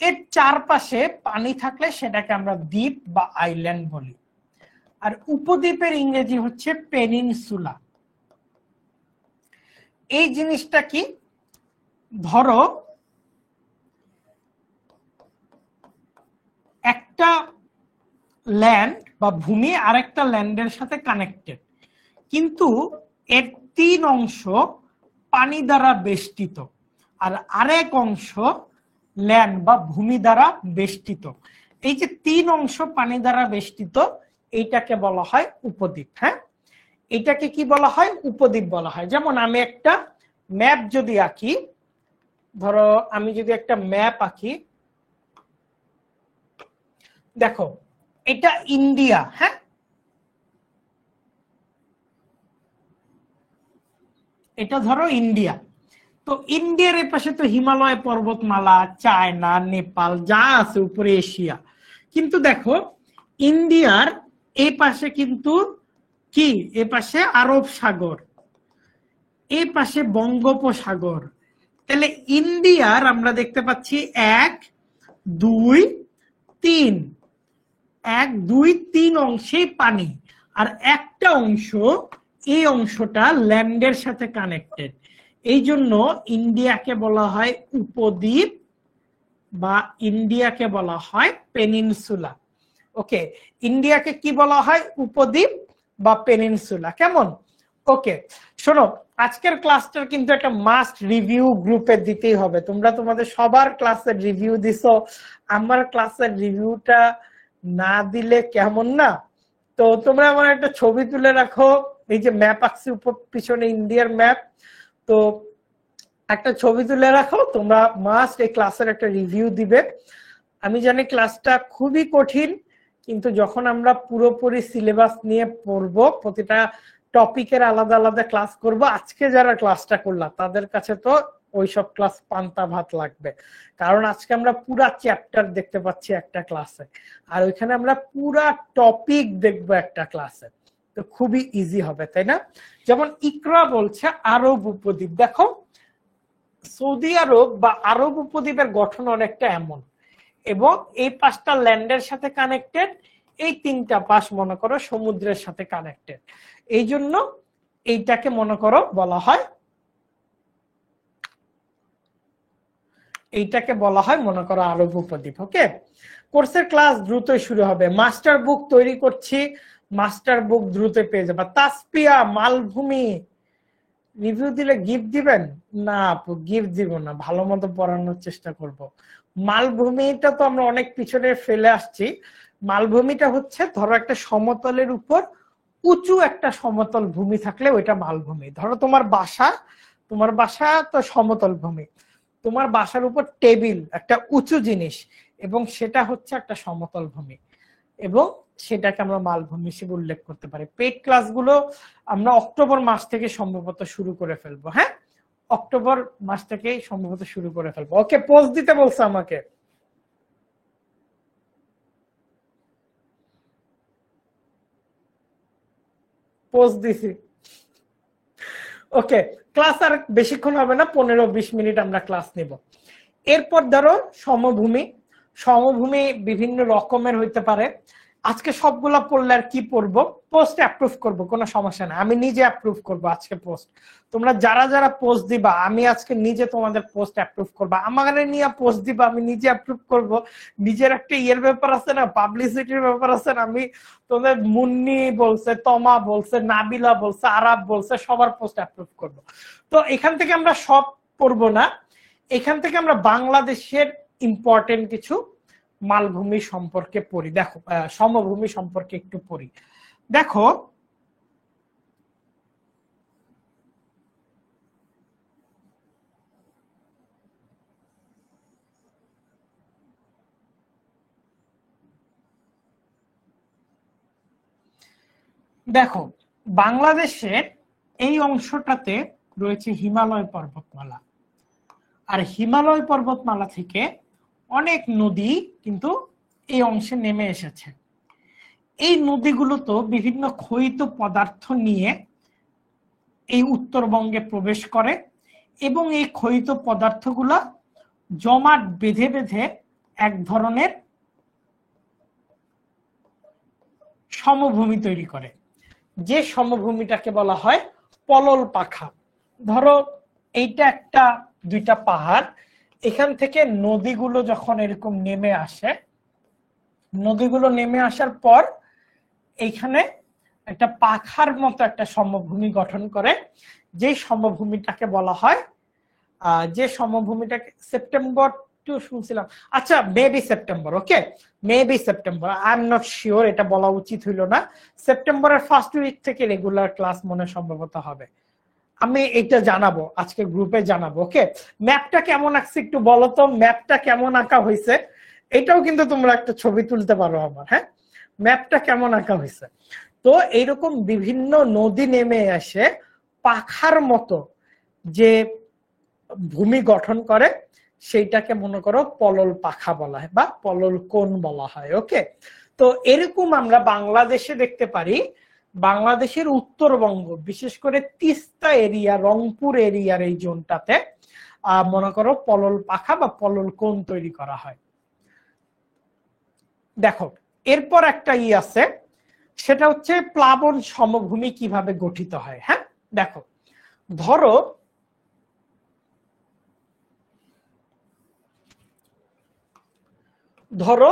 এর চারপাশে পানি থাকলে সেটাকে আমরা দ্বীপ বা আইল্যান্ড বলি। আর উপদ্বীপের ইংরেজি হচ্ছে পেনিনসুলা। এই জিনিসটা কি? ধরো একটা ল্যান্ড বা ভূমি আরেকটা ল্যান্ডের সাথে কানেক্টেড, কিন্তু এর 3 অংশ পানি দ্বারা বেষ্টিত আর আরেক অংশ ল্যান্ড বা ভূমি দ্বারা বেষ্টিত। এই যে 3 অংশ পানি দ্বারা বেষ্টিত, এইটাকে বলা হয় উপদ্বীপ। হ্যাঁ, এটাকে কি বলা হয়? উপদ্বীপ বলা হয়। যেমন আমি একটা ম্যাপ যদি আঁকি, ধরো আমি যদি একটা ম্যাপ আঁকি, দেখো এটা ইন্ডিয়া। হ্যাঁ, এটা ধরো ইন্ডিয়া। তো ইন্ডিয়ার এর পাশে তো হিমালয় পর্বতমালা, চায়না, নেপাল যা আছে উপরে এশিয়া। কিন্তু দেখো ইন্ডিয়ার এই পাশে কিন্তু কি, এ পাশে আরব সাগর, এই পাশে বঙ্গোপসাগর। তাহলে ইন্ডিয়ার আমরা দেখতে পাচ্ছি 1 2 3, 1 2 3 অংশে পানি, আর একটা অংশ, এই অংশটা ল্যান্ডের সাথে কানেক্টেড। এই জন্য ইন্ডিয়াকে বলা হয় উপদ্বীপ বা ইন্ডিয়াকে বলা হয় পেনিনসুলা। ওকে, ইন্ডিয়াকে কি বলা হয়? উপদ্বীপ বা পেনিনসুলা। কেমন? ওকে, শোনো, আজকের ক্লাসটার কিন্তু একটা মাস্ট রিভিউ গ্রুপে দিতেই হবে। তোমরা তোমাদের সবার ক্লাসের রিভিউ দিছো, আমার ক্লাসের রিভিউটা না দিলে কেমন না? তো তোমরা আমার একটা ছবি তুলে রাখো, এই যে ম্যাপ আঁকছি উপর পিছনে ইন্ডিয়ার ম্যাপ, তো একটা ছবি তুলে রাখো। তোমরা মাস্ট এই ক্লাসের একটা রিভিউ দিবে। আমি জানি ক্লাসটা খুবই কঠিন, কিন্তু যখন আমরা পুরোপুরি সিলেবাস নিয়ে পড়বো, প্রতিটা টপিকের আলাদা আলাদা ক্লাস করব, আজকে যারা ক্লাসটা করলাম তাদের কাছে তো ওইসব ক্লাস পান্তা ভাত লাগবে। কারণ আজকে আমরা পুরা চ্যাপ্টার দেখতে পাচ্ছি একটা ক্লাসে, আর ওইখানে আমরা পুরা টপিক দেখবো একটা ক্লাসে। তো খুবই ইজি হবে, তাই না? যেমন ইকরা বলছে আরব উপদ্বীপ। দেখো সৌদি আরব বা আরব উপদ্বীপের গঠন অনেকটা এমন, এবং এই পাশটা ল্যান্ডের সাথে কানেক্টেড, এই 3টা পাশ মনে করো সমুদ্রের সাথে কানেক্টেড। এই জন্য এইটাকে মনে করো বলা হয়, এইটাকে বলা হয় মনে করো আরব উপদ্বীপ। ওকে, কোর্সের ক্লাস দ্রুতই শুরু হবে। মাস্টার বুক তৈরি করছি, মাস্টার বুক দ্রুত পেয়ে যাবে। তাসপিয়া মালভূমি রিভিউ দিলে গিফট দিবেন? না আপু, গিফট দিব না, ভালো মতো পড়ানোর চেষ্টা করব। মালভূমিটা তো আমরা অনেক পিছনে ফেলে আসছি। মালভূমিটা হচ্ছে ধরো একটা সমতলের উপর উঁচু একটা সমতল ভূমি থাকলে ওইটা মালভূমি। ধরো তোমার বাসা তো সমতল ভূমি, তোমার বাসার উপর টেবিল একটা উঁচু জিনিস, এবং সেটা হচ্ছে একটা সমতল ভূমি, এবং সেটাকে আমরা মালভূমি হিসেবে উল্লেখ করতে পারি। পেইড ক্লাসগুলো আমরা অক্টোবর মাস থেকে সম্ভবত শুরু করে ফেলবো। হ্যাঁ, অক্টোবর মাস থেকে সম্ভবত শুরু করে ফেলবো। ওকে, পোস্ট দিতে বলছে আমাকে। পোস্ট দিছি। ওকে, ক্লাস আর বেশিক্ষণ হবে না, 15-20 মিনিট আমরা ক্লাস নিব। এরপর ধরো সমভূমি। সমভূমি বিভিন্ন রকমের হইতে পারে। আজকে সবগুলা পড়লে আর কি পড়বো, পোস্ট অ্যাপ্রুভ করব, কোনো সমস্যা না, আমি নিজে অ্যাপ্রুভ করব আজকে পোস্ট। তোমরা যারা যারা পোস্ট দিবা, আমি আজকে নিজে তোমাদের পোস্ট অ্যাপ্রুভ করবো। আমার নিয়ে পোস্ট দিবা, আমি নিজে অ্যাপ্রুভ করব। নিজের একটা ইয়ের ব্যাপার আছে না, পাবলিসিটির ব্যাপার আছে না। আমি তোমাদের মুন্নি বলছে, তমা বলছে, নাবিলা বলছে, আরাব বলছে, সবার পোস্ট অ্যাপ্রুভ করব। তো এখান থেকে আমরা সব পড়বো না, এখান থেকে আমরা বাংলাদেশের ইম্পর্টেন্ট কিছু মালভূমি সম্পর্কে পড়ি। দেখো সমভূমি সম্পর্কে একটু পড়ি। দেখো দেখো বাংলাদেশের এই অংশটাতে রয়েছে হিমালয় পর্বতমালা, আর হিমালয় পর্বতমালা থেকে অনেক নদী কিন্তু এই অংশে নেমে এসেছে। এই নদীগুলো তো বিভিন্ন ক্ষয়িত পদার্থ নিয়ে এই উত্তরবঙ্গে প্রবেশ করে, এবং এই ক্ষয়িত পদার্থগুলো জমাট বেঁধে বেঁধে এক ধরনের সমভূমি তৈরি করে, যে সমভূমিটাকে বলা হয় পলল পাখা। ধরো এইটা একটা দুইটা পাহাড়, এখান থেকে নদীগুলো যখন এরকম নেমে আসে, নদীগুলো নেমে আসার পর এইখানে একটা পাখার মতো একটা সমভূমি গঠন করে, যে সমভূমিটাকে বলা হয়, যে সমভূমিটাকে সেপ্টেম্বর একটু শুনছিলাম, আচ্ছা maybe September, okay maybe September, I am not sure, এটা বলা উচিত হইলো না। সেপ্টেম্বরের ফার্স্ট উইক থেকে রেগুলার ক্লাস মনে সম্ভবত হবে, আমি এটা জানাবো, আজকে গ্রুপে জানাবো। ওকে, ম্যাপটা কেমন আঁকছে একটু বলো তো, ম্যাপটা কেমন আঁকা হয়েছে? এটাও কিন্তু তোমরা একটা ছবি তুলতে পারো আমার, হ্যাঁ, ম্যাপটা কেমন আঁকা হয়েছে। তো এইরকম বিভিন্ন নদী নেমে এসে পাখার মতো যে ভূমি গঠন করে সেইটাকে মনে করো পলল পাখা বলা হয় বা পলল কোণ বলা হয়। ওকে, তো এরকম আমরা বাংলাদেশে দেখতে পারি, বাংলাদেশের উত্তরবঙ্গ বিশেষ করে তিস্তা এরিয়া, রংপুর এরিয়ার এই জোনটাতে মনে করো পলল পাখা বা পলল কোণ তৈরি করা হয়। দেখো এরপর একটা আছে, সেটা হচ্ছে প্লাবন সমভূমি কিভাবে গঠিত হয়। হ্যাঁ দেখো, ধরো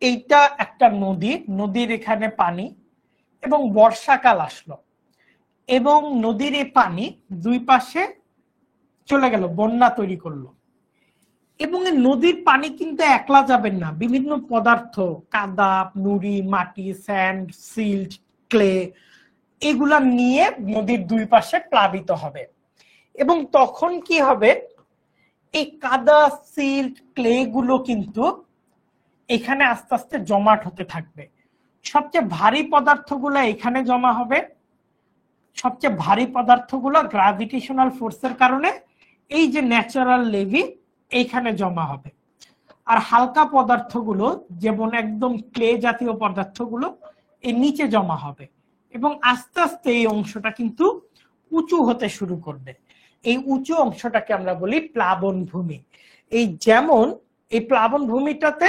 এইটা একটা নদী, নদীর এখানে পানি এবং বর্ষাকাল আসলো এবং নদীর এই পানি দুই পাশে চলে গেল, বন্যা তৈরি করলো। এবং এই নদীর পানি কিন্তু একলা যাবেন না, বিভিন্ন পদার্থ, কাদা, নুড়ি, মাটি, স্যান্ড, সিল্ট, ক্লে, এগুলা নিয়ে নদীর দুই পাশে প্লাবিত হবে। এবং তখন কি হবে, এই কাদা, সিল্ট, ক্লে গুলো কিন্তু এখানে আস্তে আস্তে জমাট হতে থাকবে। সবচেয়ে ভারী পদার্থগুলো এখানে জমা হবে, সবচেয়ে ভারী পদার্থগুলো গ্র্যাভিটেশনাল ফোর্সের কারণে এই যে ন্যাচারাল লেভি এইখানে জমা হবে। আর হালকা পদার্থগুলো যেমন একদম ক্লে জাতীয় পদার্থগুলো এই নিচে জমা হবে এবং আস্তে আস্তে এই অংশটা কিন্তু উঁচু হতে শুরু করবে। এই উঁচু অংশটাকে আমরা বলি প্লাবন ভূমি। এই যেমন এই প্লাবন ভূমিটাতে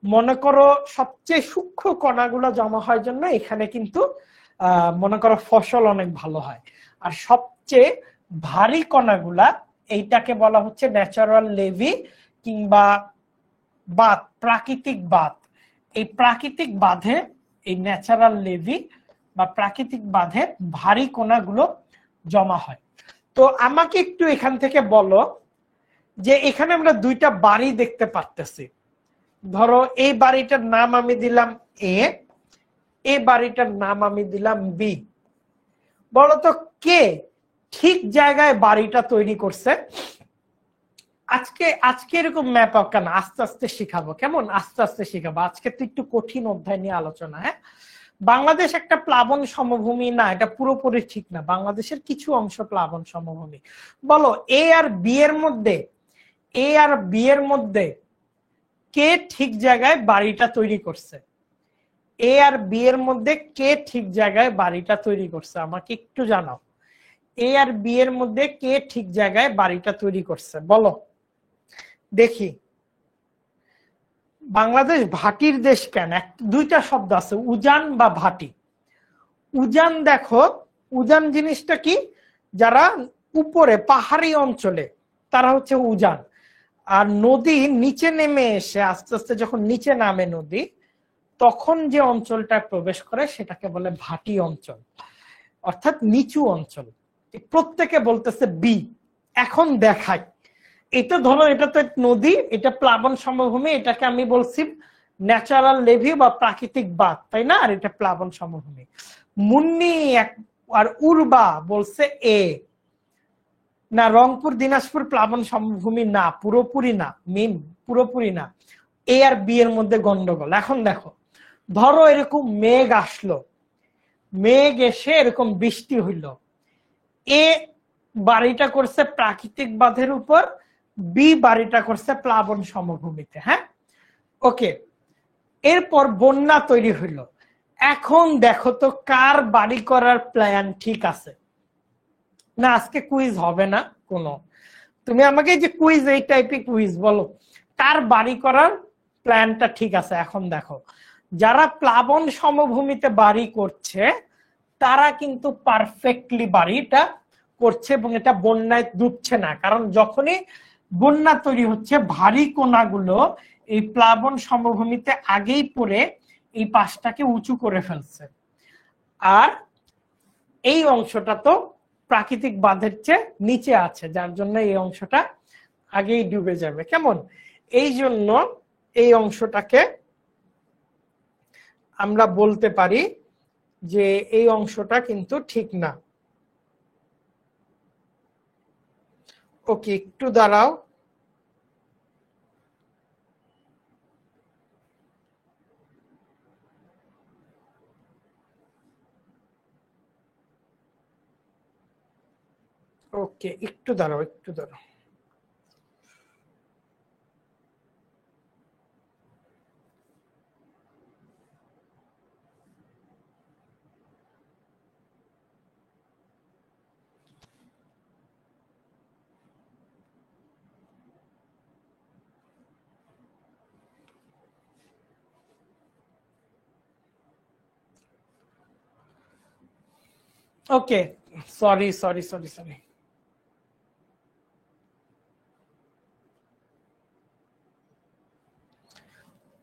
মনে করো সবচেয়ে সূক্ষ্ম কণাগুলো জমা হয় জন্য এখানে কিন্তু মনে করো ফসল অনেক ভালো হয়। আর সবচেয়ে ভারী কণাগুলা এইটাকে বলা হচ্ছে ন্যাচারাল লেভি কিংবা বাঁধ, প্রাকৃতিক বাঁধ। এই প্রাকৃতিক বাঁধে, এই ন্যাচারাল লেভি বা প্রাকৃতিক বাঁধে ভারী কণাগুলো জমা হয়। তো আমাকে একটু এখান থেকে বলো যে এখানে আমরা দুইটা বাড়ি দেখতে পারতেছি। ধরো এই বাড়িটার নাম আমি দিলাম এ, এই বাড়িটার নাম আমি দিলাম বি। বলতো কে ঠিক জায়গায় বাড়িটা তৈরি করছে? আজকে এরকম ম্যাপ আঁকা না, আস্তে আস্তে শিখাবো, কেমন আস্তে আস্তে শিখাবো। আজকে তো একটু কঠিন অধ্যায় নিয়ে আলোচনা। হ্যাঁ, বাংলাদেশ একটা প্লাবন সমভূমি না, এটা পুরোপুরি ঠিক না, বাংলাদেশের কিছু অংশ প্লাবন সমভূমি। বলো এ আর বি এর মধ্যে, এ আর বি এর মধ্যে কে ঠিক জায়গায় বাড়িটা তৈরি করছে? এ আর বি এর মধ্যে কে ঠিক জায়গায় বাড়িটা তৈরি করছে? আমাকে একটু জানাও, এ আর বি এর মধ্যে কে ঠিক জায়গায় বাড়িটা তৈরি করছে বলো দেখি। বাংলাদেশ ভাটির দেশ কেন? দুইটা শব্দ আছে, উজান বা ভাটি। উজান, দেখো উজান জিনিসটা কি, যারা উপরে পাহাড়ি অঞ্চলে তারা হচ্ছে উজান। আর নদী নিচে নেমে এসে আস্তে আস্তে যখন নিচে নামে নদী, তখন যে অঞ্চলটা প্রবেশ করে সেটাকে বলে ভাটি অঞ্চল, অর্থাৎ নিচু অঞ্চল। প্রত্যেকে বলতেছে বি। এখন দেখাই, এটা ধরো এটা তো নদী, এটা প্লাবন সমভূমি, এটাকে আমি বলছি ন্যাচারাল লেভি বা প্রাকৃতিক বাঁধ, তাই না? আর এটা প্লাবন সমভূমি। মুন্নি আর উর্বা বলছে এ না, রংপুর দিনাজপুর প্লাবন সমভূমি না, পুরোপুরি না, মিম পুরোপুরি না। এ আর বি এর মধ্যে গন্ডগোল। এখন দেখো, ধরো এরকম মেঘ আসলো, মেঘ এসে এরকম বৃষ্টি হইল, এ বাড়িটা করছে প্রাকৃতিক বাঁধের উপর, বি বাড়িটা করছে প্লাবন সমভূমিতে। হ্যাঁ ওকে, এরপর বন্যা তৈরি হইল। এখন দেখো তো কার বাড়ি করার প্ল্যান ঠিক আছে না? আজকে কুইজ হবে না কোনো, তুমি আমাকে যে কুইজ, এই টাইপের কুইজ বলো, কার বাড়ি করার প্ল্যানটা ঠিক আছে? এখন দেখো, যারা প্লাবন সমভূমিতে বাড়ি করছে তারা কিন্তু পারফেক্টলি বাড়িটা করছে এবং এটা বন্যায় ডুবছে না। কারণ যখনই বন্যা তৈরি হচ্ছে, ভারী কণাগুলো এই প্লাবন সমভূমিতে আগেই পড়ে এই পাশটাকে উঁচু করে ফেলছে। আর এই অংশটা তো প্রাকৃতিক বাঁধের চেয়ে নিচে আছে, যার জন্য এই অংশটা আগেই ডুবে যাবে। কেমন? এই জন্য এই অংশটাকে আমরা বলতে পারি যে এই অংশটা কিন্তু ঠিক না। ওকে, একটু দাঁড়াও। ওকে, একটু দাঁড়াও, একটু দাঁড়াও। ওকে, সরি সরি সরি সরি।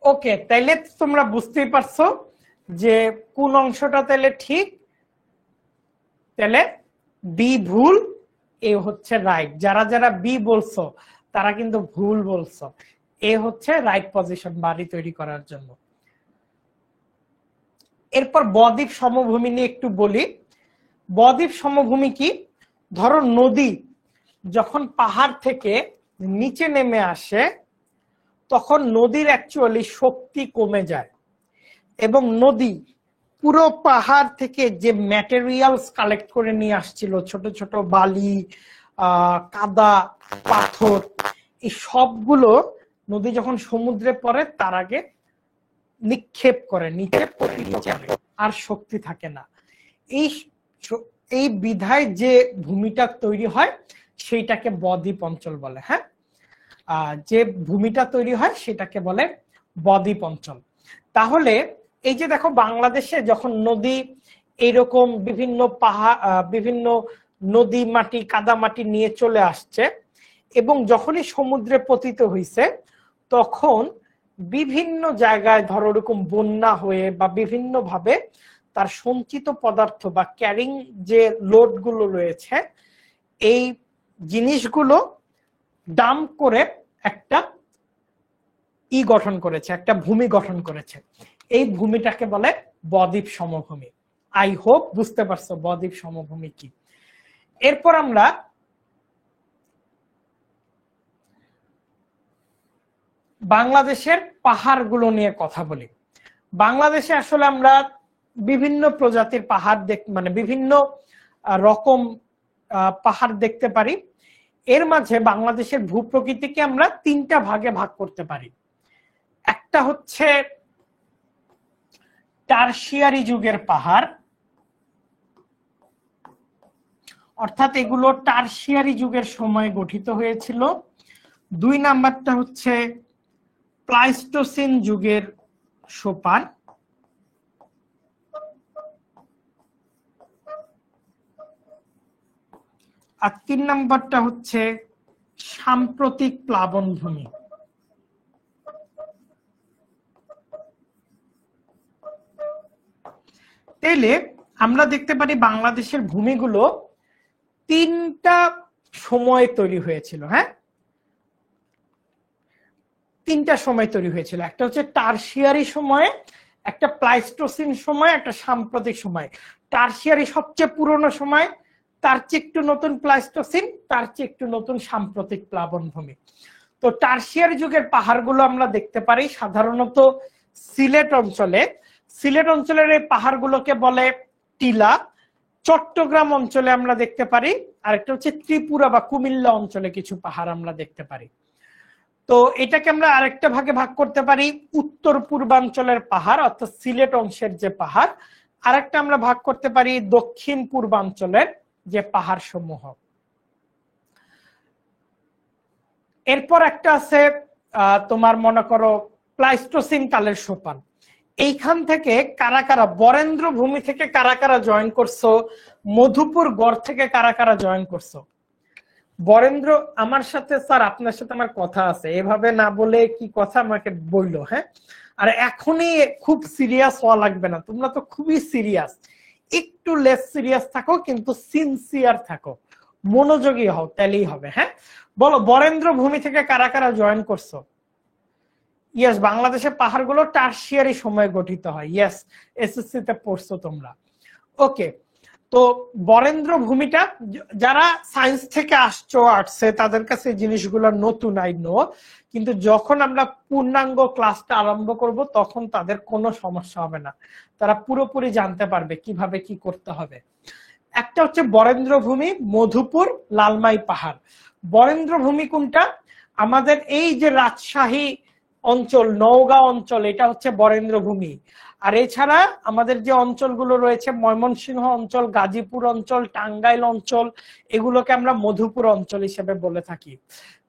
ওকে, তাইলে তোমরা বুঝতেই পারছো যে কোন অংশটা তাহলে ঠিক, তাহলে বি ভুল, এ হচ্ছে রাইট। যারা যারা বি বলছো তারা কিন্তু ভুল বলছো। এ হচ্ছে রাইট পজিশন বাড়ি তৈরি করার জন্য। এরপর বদ্বীপ সমভূমি নিয়ে একটু বলি। বদ্বীপ সমভূমি কি? ধরো নদী যখন পাহাড় থেকে নিচে নেমে আসে তখন নদীর অ্যাকচুয়ালি শক্তি কমে যায় এবং নদী পুরো পাহাড় থেকে যে ম্যাটেরিয়ালস কালেক্ট করে নিয়ে আসছিল, ছোট ছোট বালি, কাদা, পাথর, এই সবগুলো নদী যখন সমুদ্রে পড়ে তার আগে নিক্ষেপ করে, নিচে পতিত করে, আর শক্তি থাকে না। এই বিধায় যে ভূমিটা তৈরি হয় সেইটাকে বদ্বীপ অঞ্চল বলে। হ্যাঁ, যে ভূমিটা তৈরি হয় সেটাকে বলে বদ্বীপ অঞ্চল। তাহলে এই যে দেখো বাংলাদেশে যখন নদী এইরকম বিভিন্ন পাহাড়, বিভিন্ন নদী মাটি, কাদা মাটি নিয়ে চলে আসছে এবং যখনই সমুদ্রে পতিত হইছে তখন বিভিন্ন জায়গায় ধরো এরকম বন্যা হয়ে বা বিভিন্ন ভাবে তার সঞ্চিত পদার্থ বা ক্যারিং যে লোড গুলো রয়েছে এই জিনিসগুলো ডাম্প করে একটা গঠন করেছে, একটা ভূমি গঠন করেছে। এই ভূমিটাকে বলে বদ্বীপ সমভূমি। আই হোপ বুঝতে পারছো বদ্বীপ সমভূমি কি। এরপর আমরা বাংলাদেশের পাহাড়গুলো নিয়ে কথা বলি। বাংলাদেশে আসলে আমরা বিভিন্ন প্রজাতির পাহাড় মানে বিভিন্ন রকম পাহাড় দেখতে পারি। এর মাঝে বাংলাদেশের ভূপ্রকৃতিকে আমরা তিনটা ভাগে ভাগ করতে পারি। একটা হচ্ছে টারশিয়ারি যুগের পাহাড়, অর্থাৎ এগুলো টারশিয়ারি যুগের সময় গঠিত হয়েছিল। দুই নাম্বারটা হচ্ছে প্লাইস্টোসিন যুগের সোপান, আর তিন নাম্বারটা হচ্ছে সাম্প্রতিক প্লাবন ভূমি। তাইলে আমরা দেখতে পারি বাংলাদেশের ভূমিগুলো তিনটা সময় তৈরি হয়েছিল। হ্যাঁ, তিনটা সময় তৈরি হয়েছিল। একটা হচ্ছে টারশিয়ারি সময়ে, একটা প্লাইস্টোসিন সময়, একটা সাম্প্রতিক সময়। টারশিয়ারি সবচেয়ে পুরনো সময়, তার চেয়ে একটু নতুন প্লাইস্টোসিন, তার চেয়ে একটু নতুন সাম্প্রতিক প্লাবনভূমি। তো টারশিয়ারি যুগের পাহাড়গুলো আমরা দেখতে পারি সাধারণত সিলেট অঞ্চলে। সিলেট অঞ্চলের এই পাহাড়গুলোকে বলে টিলা। চট্টগ্রাম অঞ্চলে আমরা দেখতে পারি, আরেকটা হচ্ছে ত্রিপুরা বা কুমিল্লা অঞ্চলে কিছু পাহাড় আমরা দেখতে পারি। তো এটাকে আমরা আরেকটা ভাগে ভাগ করতে পারি, উত্তর পূর্বাঞ্চলের পাহাড় অর্থাৎ সিলেট অংশের যে পাহাড়, আরেকটা আমরা ভাগ করতে পারি দক্ষিণ পূর্বাঞ্চলের যে পাহাড় সমূহ। এরপর একটা আছে তোমার মনে করো প্লাইস্টোসিন কালের সোপান। এইখান থেকে কারা কারা বরেন্দ্র ভূমি থেকে কারা কারা জয়েন করছো, মধুপুর গড় থেকে কারা কারা জয়েন করছো? বরেন্দ্র আমার সাথে, স্যার আপনার সাথে আমার কথা আছে, এভাবে না বলে কি কথা আমাকে বললো। হ্যাঁ, আর এখনই খুব সিরিয়াস হওয়া লাগবে না, তোমরা তো খুবই সিরিয়াস, একটু লেস সিরিয়াস থাকো কিন্তু সিনসিয়ার থাকো, মনোযোগী হও, তাহলেই হবে। হ্যাঁ, বলো বরেন্দ্র ভূমি থেকে কারা কারা জয়েন করছো? ইয়েস, বাংলাদেশের পাহাড়গুলো টারশিয়ারি সময়ে গঠিত হয়। ইয়েস, এসএসসি তে পড়ছো তোমরা। ওকে, তো বরেন্দ্র ভূমিটা, যারা সায়েন্স থেকে আসছো আর্টসে তাদের কাছে জিনিসগুলো নতুন আই নো, কিন্তু যখন আমরা পূর্ণাঙ্গ ক্লাসটা আরম্ভ করব তখন তাদের কোনো সমস্যা হবে না, তারা পুরোপুরি জানতে পারবে কিভাবে কি করতে হবে। একটা হচ্ছে বরেন্দ্র ভূমি, মধুপুর, লালমাই পাহাড়। বরেন্দ্র ভূমি কোনটা? আমাদের এই যে রাজশাহী অঞ্চল, নওগাঁ অঞ্চল, এটা হচ্ছে বরেন্দ্র ভূমি। আর এছাড়া আমাদের যে অঞ্চলগুলো রয়েছে, ময়মনসিংহ অঞ্চল, গাজীপুর অঞ্চল, টাঙ্গাইল অঞ্চল, এগুলোকে আমরা মধুপুর অঞ্চল হিসেবে বলে থাকি।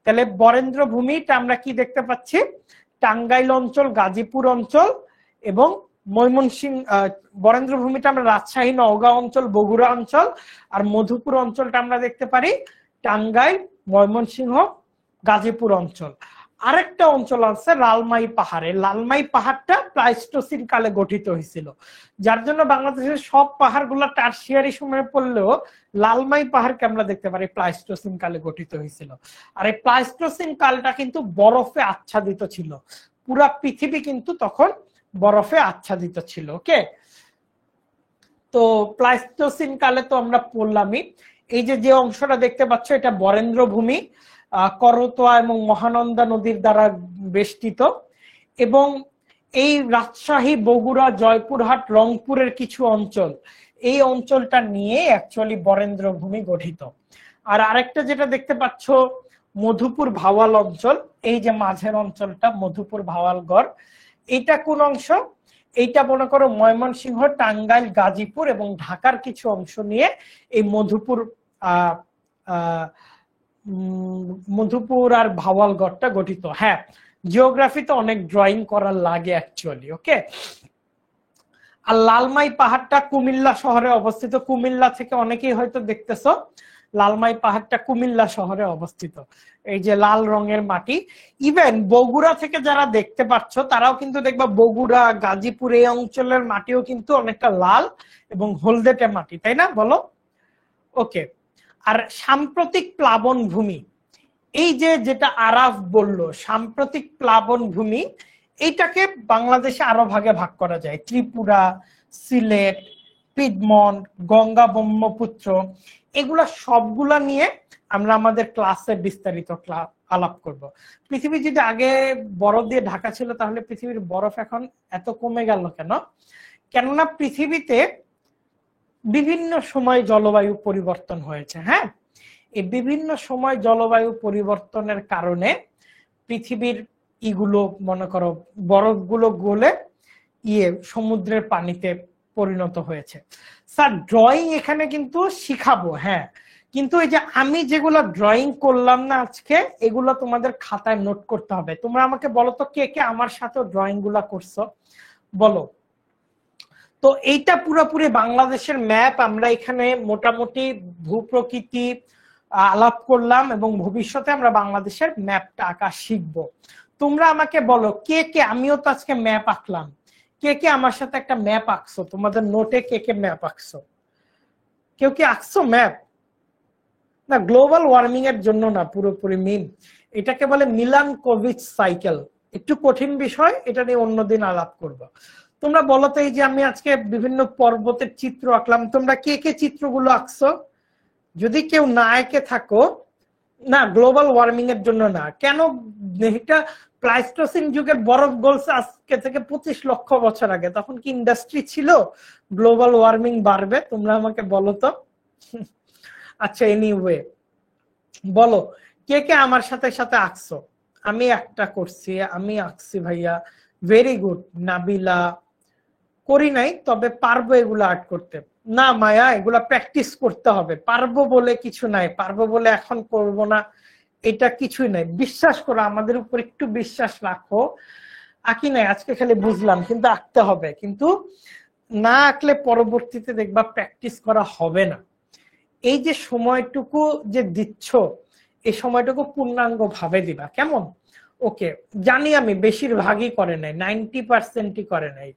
তাহলে বরেন্দ্র ভূমিটা আমরা কি দেখতে পাচ্ছি? টাঙ্গাইল অঞ্চল, গাজীপুর অঞ্চল এবং ময়মনসিংহ। বরেন্দ্র ভূমিটা আমরা রাজশাহী, নওগাঁ অঞ্চল, বগুড়া অঞ্চল, আর মধুপুর অঞ্চলটা আমরা দেখতে পারি টাঙ্গাইল, ময়মনসিংহ, গাজীপুর অঞ্চল। আরেকটা অঞ্চল আছে লালমাই পাহাড়ে। লালমাই পাহাড়টা প্লাইস্টোসিন কালে গঠিত হয়েছিল, যার জন্য বাংলাদেশের সব পাহাড়গুলো টারশিয়ারি সময়ে পড়লেও লালমাই পাহাড়কে আমরা দেখতে পারি প্লাইস্টোসিন কালে গঠিত হয়েছিল। আর এই প্লাইস্টোসিন কালটা কিন্তু বরফে আচ্ছাদিত ছিল, পুরা পৃথিবী কিন্তু তখন বরফে আচ্ছাদিত ছিল। ওকে, তো প্লাইস্টোসিন কালে তো আমরা পড়লামই। এই যে অংশটা দেখতে পাচ্ছ, এটা বরেন্দ্র ভূমি, করতোয়া এবং মহানন্দা নদীর দ্বারা বেষ্টিত, এবং এই রাজশাহী, বগুড়া, জয়পুরহাট, রংপুরের কিছু অঞ্চল, এই অঞ্চলটা নিয়ে অ্যাকচুয়ালি বরেন্দ্র ভূমি গঠিত। আর আরেকটা যেটা দেখতে পাচ্ছ, মধুপুর ভাওয়াল অঞ্চল, এই যে মাঝের অঞ্চলটা মধুপুর ভাওয়ালগড়, এইটা কোন অংশ? এইটা মনে করো ময়মনসিংহ, টাঙ্গাইল, গাজীপুর এবং ঢাকার কিছু অংশ নিয়ে এই মধুপুর আর ভাওয়ালগড়টা গঠিত। হ্যাঁ, জিওগ্রাফিতে অনেক ড্রয়িং করার লাগে অ্যাকচুয়ালি। ওকে, আর লালমাই পাহাড়টা কুমিল্লা শহরে অবস্থিত। কুমিল্লা থেকে অনেকেই হয়তো দেখতেছো, লালমাই পাহাড়টা কুমিল্লা শহরে অবস্থিত। এই যে লাল রঙের মাটি, ইভেন বগুড়া থেকে যারা দেখতে পাচ্ছ তারাও কিন্তু দেখবা বগুড়া, গাজীপুর এই অঞ্চলের মাটিও কিন্তু অনেকটা লাল এবং হলদেটে মাটি, তাই না? বলো। ওকে, আর সাম্প্রতিক প্লাবন ভূমি, এই যে যেটা আরাফ বলল সাম্প্রতিক প্লাবন ভূমি, এইটাকে বাংলাদেশে আরো ভাগে ভাগ করা যায়। ত্রিপুরা, সিলেট, পিডমন্ট, গঙ্গা, ব্রহ্মপুত্র, এগুলা সবগুলা নিয়ে আমরা আমাদের ক্লাসে বিস্তারিত আলাপ করব। পৃথিবী যদি আগে বরফ দিয়ে ঢাকা ছিল, তাহলে পৃথিবীর বরফ এখন এত কমে গেল কেন? কেননা পৃথিবীতে বিভিন্ন সময় জলবায়ু পরিবর্তন হয়েছে। হ্যাঁ, এই বিভিন্ন সময় জলবায়ু পরিবর্তনের কারণে পৃথিবীর ইগুলো মনে করো বরফগুলো গলে সমুদ্রের পানিতে পরিণত হয়েছে। স্যার ড্রয়িং এখানে কিন্তু শিখাবো, হ্যাঁ, কিন্তু এই যে আমি যেগুলো ড্রয়িং করলাম না আজকে, এগুলো তোমাদের খাতায় নোট করতে হবে। তোমরা আমাকে বলো তো কে কে আমার সাথে ড্রয়িং গুলা করছো, বলো। তো এইটা পুরোপুরি বাংলাদেশের ম্যাপ। আমরা এখানে মোটামুটি ভূপ্রকৃতি আলাপ করলাম এবং ভবিষ্যতে আমরা বাংলাদেশের ম্যাপটা আঁকা শিখবো। তোমরা আমাকে বলো কে কে, আমিও তো আজকে ম্যাপ আঁকলাম, কে কে আমার সাথে একটা ম্যাপ আঁকছো? তোমাদের নোটে কে কে ম্যাপ আঁকছো? কেউ কি আঁকছো ম্যাপ? না, গ্লোবাল ওয়ার্মিং এর জন্য না, পুরোপুরি মিন, এটাকে বলে মিলানকোভিচ সাইকেল। একটু কঠিন বিষয়, এটা নিয়ে অন্যদিন আলাপ করবো। তোমরা বলো তো, এই যে আমি আজকে বিভিন্ন পর্বতের চিত্র আঁকলাম, তোমরা কে কে চিত্রগুলো আঁকছো? যদি কেউ না এঁকে থাকো, না গ্লোবাল ওয়ার্মিং এর জন্য না, কেন? এটা প্লাইস্টোসিন যুগের বরফ গলছে আজকে থেকে 25 লক্ষ বছর আগে, তখন কি ইন্ডাস্ট্রি ছিল গ্লোবাল ওয়ার্মিং বাড়বে? তোমরা আমাকে বলো তো। আচ্ছা, এনিওয়ে বলো কে কে আমার সাথে সাথে আঁকছো? আমি একটা করছি, আমি আঁকছি ভাইয়া, ভেরি গুড। নাবিলা করি নাই, তবে পারবো এগুলো আর্ট করতে। না মায়া, এগুলা প্র্যাকটিস করতে হবে, পারবো বলে কিছু নাই, পারবো বলে এখন করব না এটা কিছুই নাই। বিশ্বাস করো, আমাদের উপর একটু বিশ্বাস রাখো। আঁকি নাই আজকে, খালি বুঝলাম, কিন্তু আঁকতে হবে। কিন্তু না আঁকলে পরবর্তীতে দেখবা প্র্যাকটিস করা হবে না। এই যে সময়টুকু যে দিচ্ছ, এই সময়টুকু পূর্ণাঙ্গ ভাবে দিবা, কেমন? ওকে, জানি আমি বেশিরভাগই করে নাই, 90%ই করে নাই,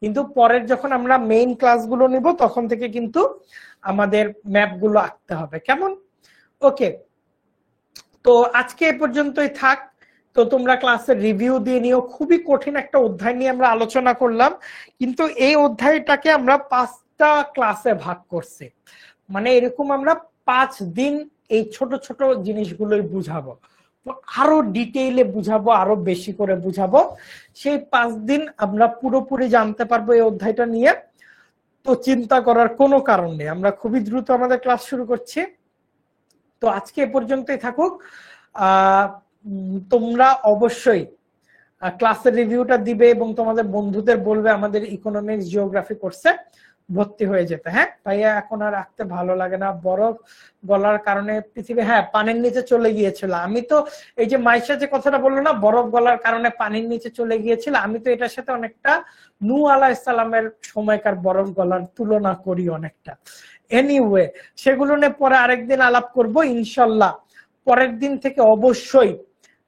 কিন্তু পরের যখন আমরা মেইন ক্লাসগুলো নিব তখন থেকে কিন্তু আমাদের ম্যাপগুলো আঁকতে হবে, কেমন? ওকে, তো আজকে এ পর্যন্তই থাক। তো তোমরা ক্লাসের রিভিউ দিয়ে নিও। খুবই কঠিন একটা অধ্যায় নিয়ে আমরা আলোচনা করলাম, কিন্তু এই অধ্যায়টাকে আমরা 5টা ক্লাসে ভাগ করছি। মানে এরকম আমরা 5 দিন এই ছোট ছোট জিনিসগুলোই বুঝাবো, আরো ডিটেইলে বুঝাবো, আরো বেশি করে বুঝাবো। সেই 5 দিন আমরা পুরোপুরি জানতে পারবো এই অধ্যায়টা নিয়ে। তো চিন্তা করার কোনো কারণ নেই, আমরা খুবই দ্রুত আমাদের ক্লাস শুরু করছি। তো আজকে এ পর্যন্তই থাকুক। তোমরা অবশ্যই ক্লাসের রিভিউটা দিবে এবং তোমাদের বন্ধুদের বলবে আমাদের ইকোনমিক্স জিওগ্রাফি কোর্সে ভর্তি হয়ে যেতে। হ্যাঁ ভাইয়া, এখন আর রাখতে ভালো লাগে না, বরফ গলার কারণে পৃথিবী হ্যাঁ পানির নিচে চলে গিয়েছিল। আমি তো এই যে মাইশা যে কথাটা বললো না, বরফ গলার কারণে পানির নিচে চলে গিয়েছিল, আমি তো এটার সাথে অনেকটা নূহ আলাইহিস সালামের সময়কার বরফ গলার তুলনা করি অনেকটা। এনিওয়ে, সেগুলো নিয়ে পরে আরেকদিন আলাপ করব ইনশাল্লাহ। পরের দিন থেকে অবশ্যই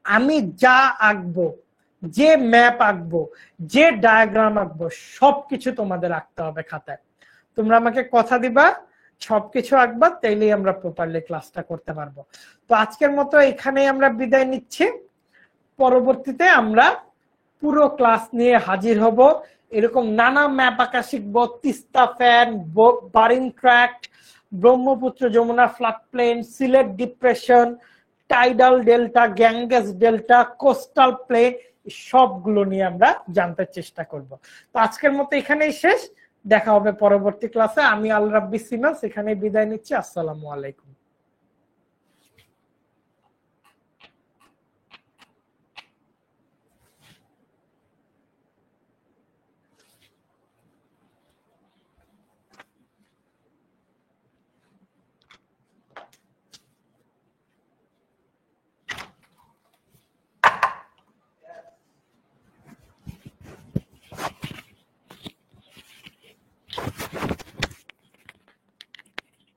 আমি যা আঁকবো, যে ম্যাপ আঁকবো, যে ডায়াগ্রাম আঁকবো, সবকিছু তোমাদের আঁকতে হবে খাতায়। তোমরা আমাকে কথা দিবা সবকিছু আঁকবা, তাইলেই আমরা প্রপারলি ক্লাসটা করতে পারবো। তো আজকের মতো এখানেই আমরা বিদায় নিচ্ছি। পরবর্তীতে আমরা পুরো ক্লাস নিয়ে হাজির হব। এরকম নানা ম্যাপ আঁকা শিখবো, Teesta fan, Barind tract, Brahmaputra Jamuna flood plain, Sylhet depression, tidal delta, Ganges delta, coastal plain, সবগুলো নিয়ে আমরা জানতে চেষ্টা করব। তো আজকের মতো এখানেই শেষ, দেখা হবে পরবর্তী ক্লাসে। আমি আল রাব্বি সিমাস এখানে বিদায় নিচ্ছি। আসসালামু আলাইকুম।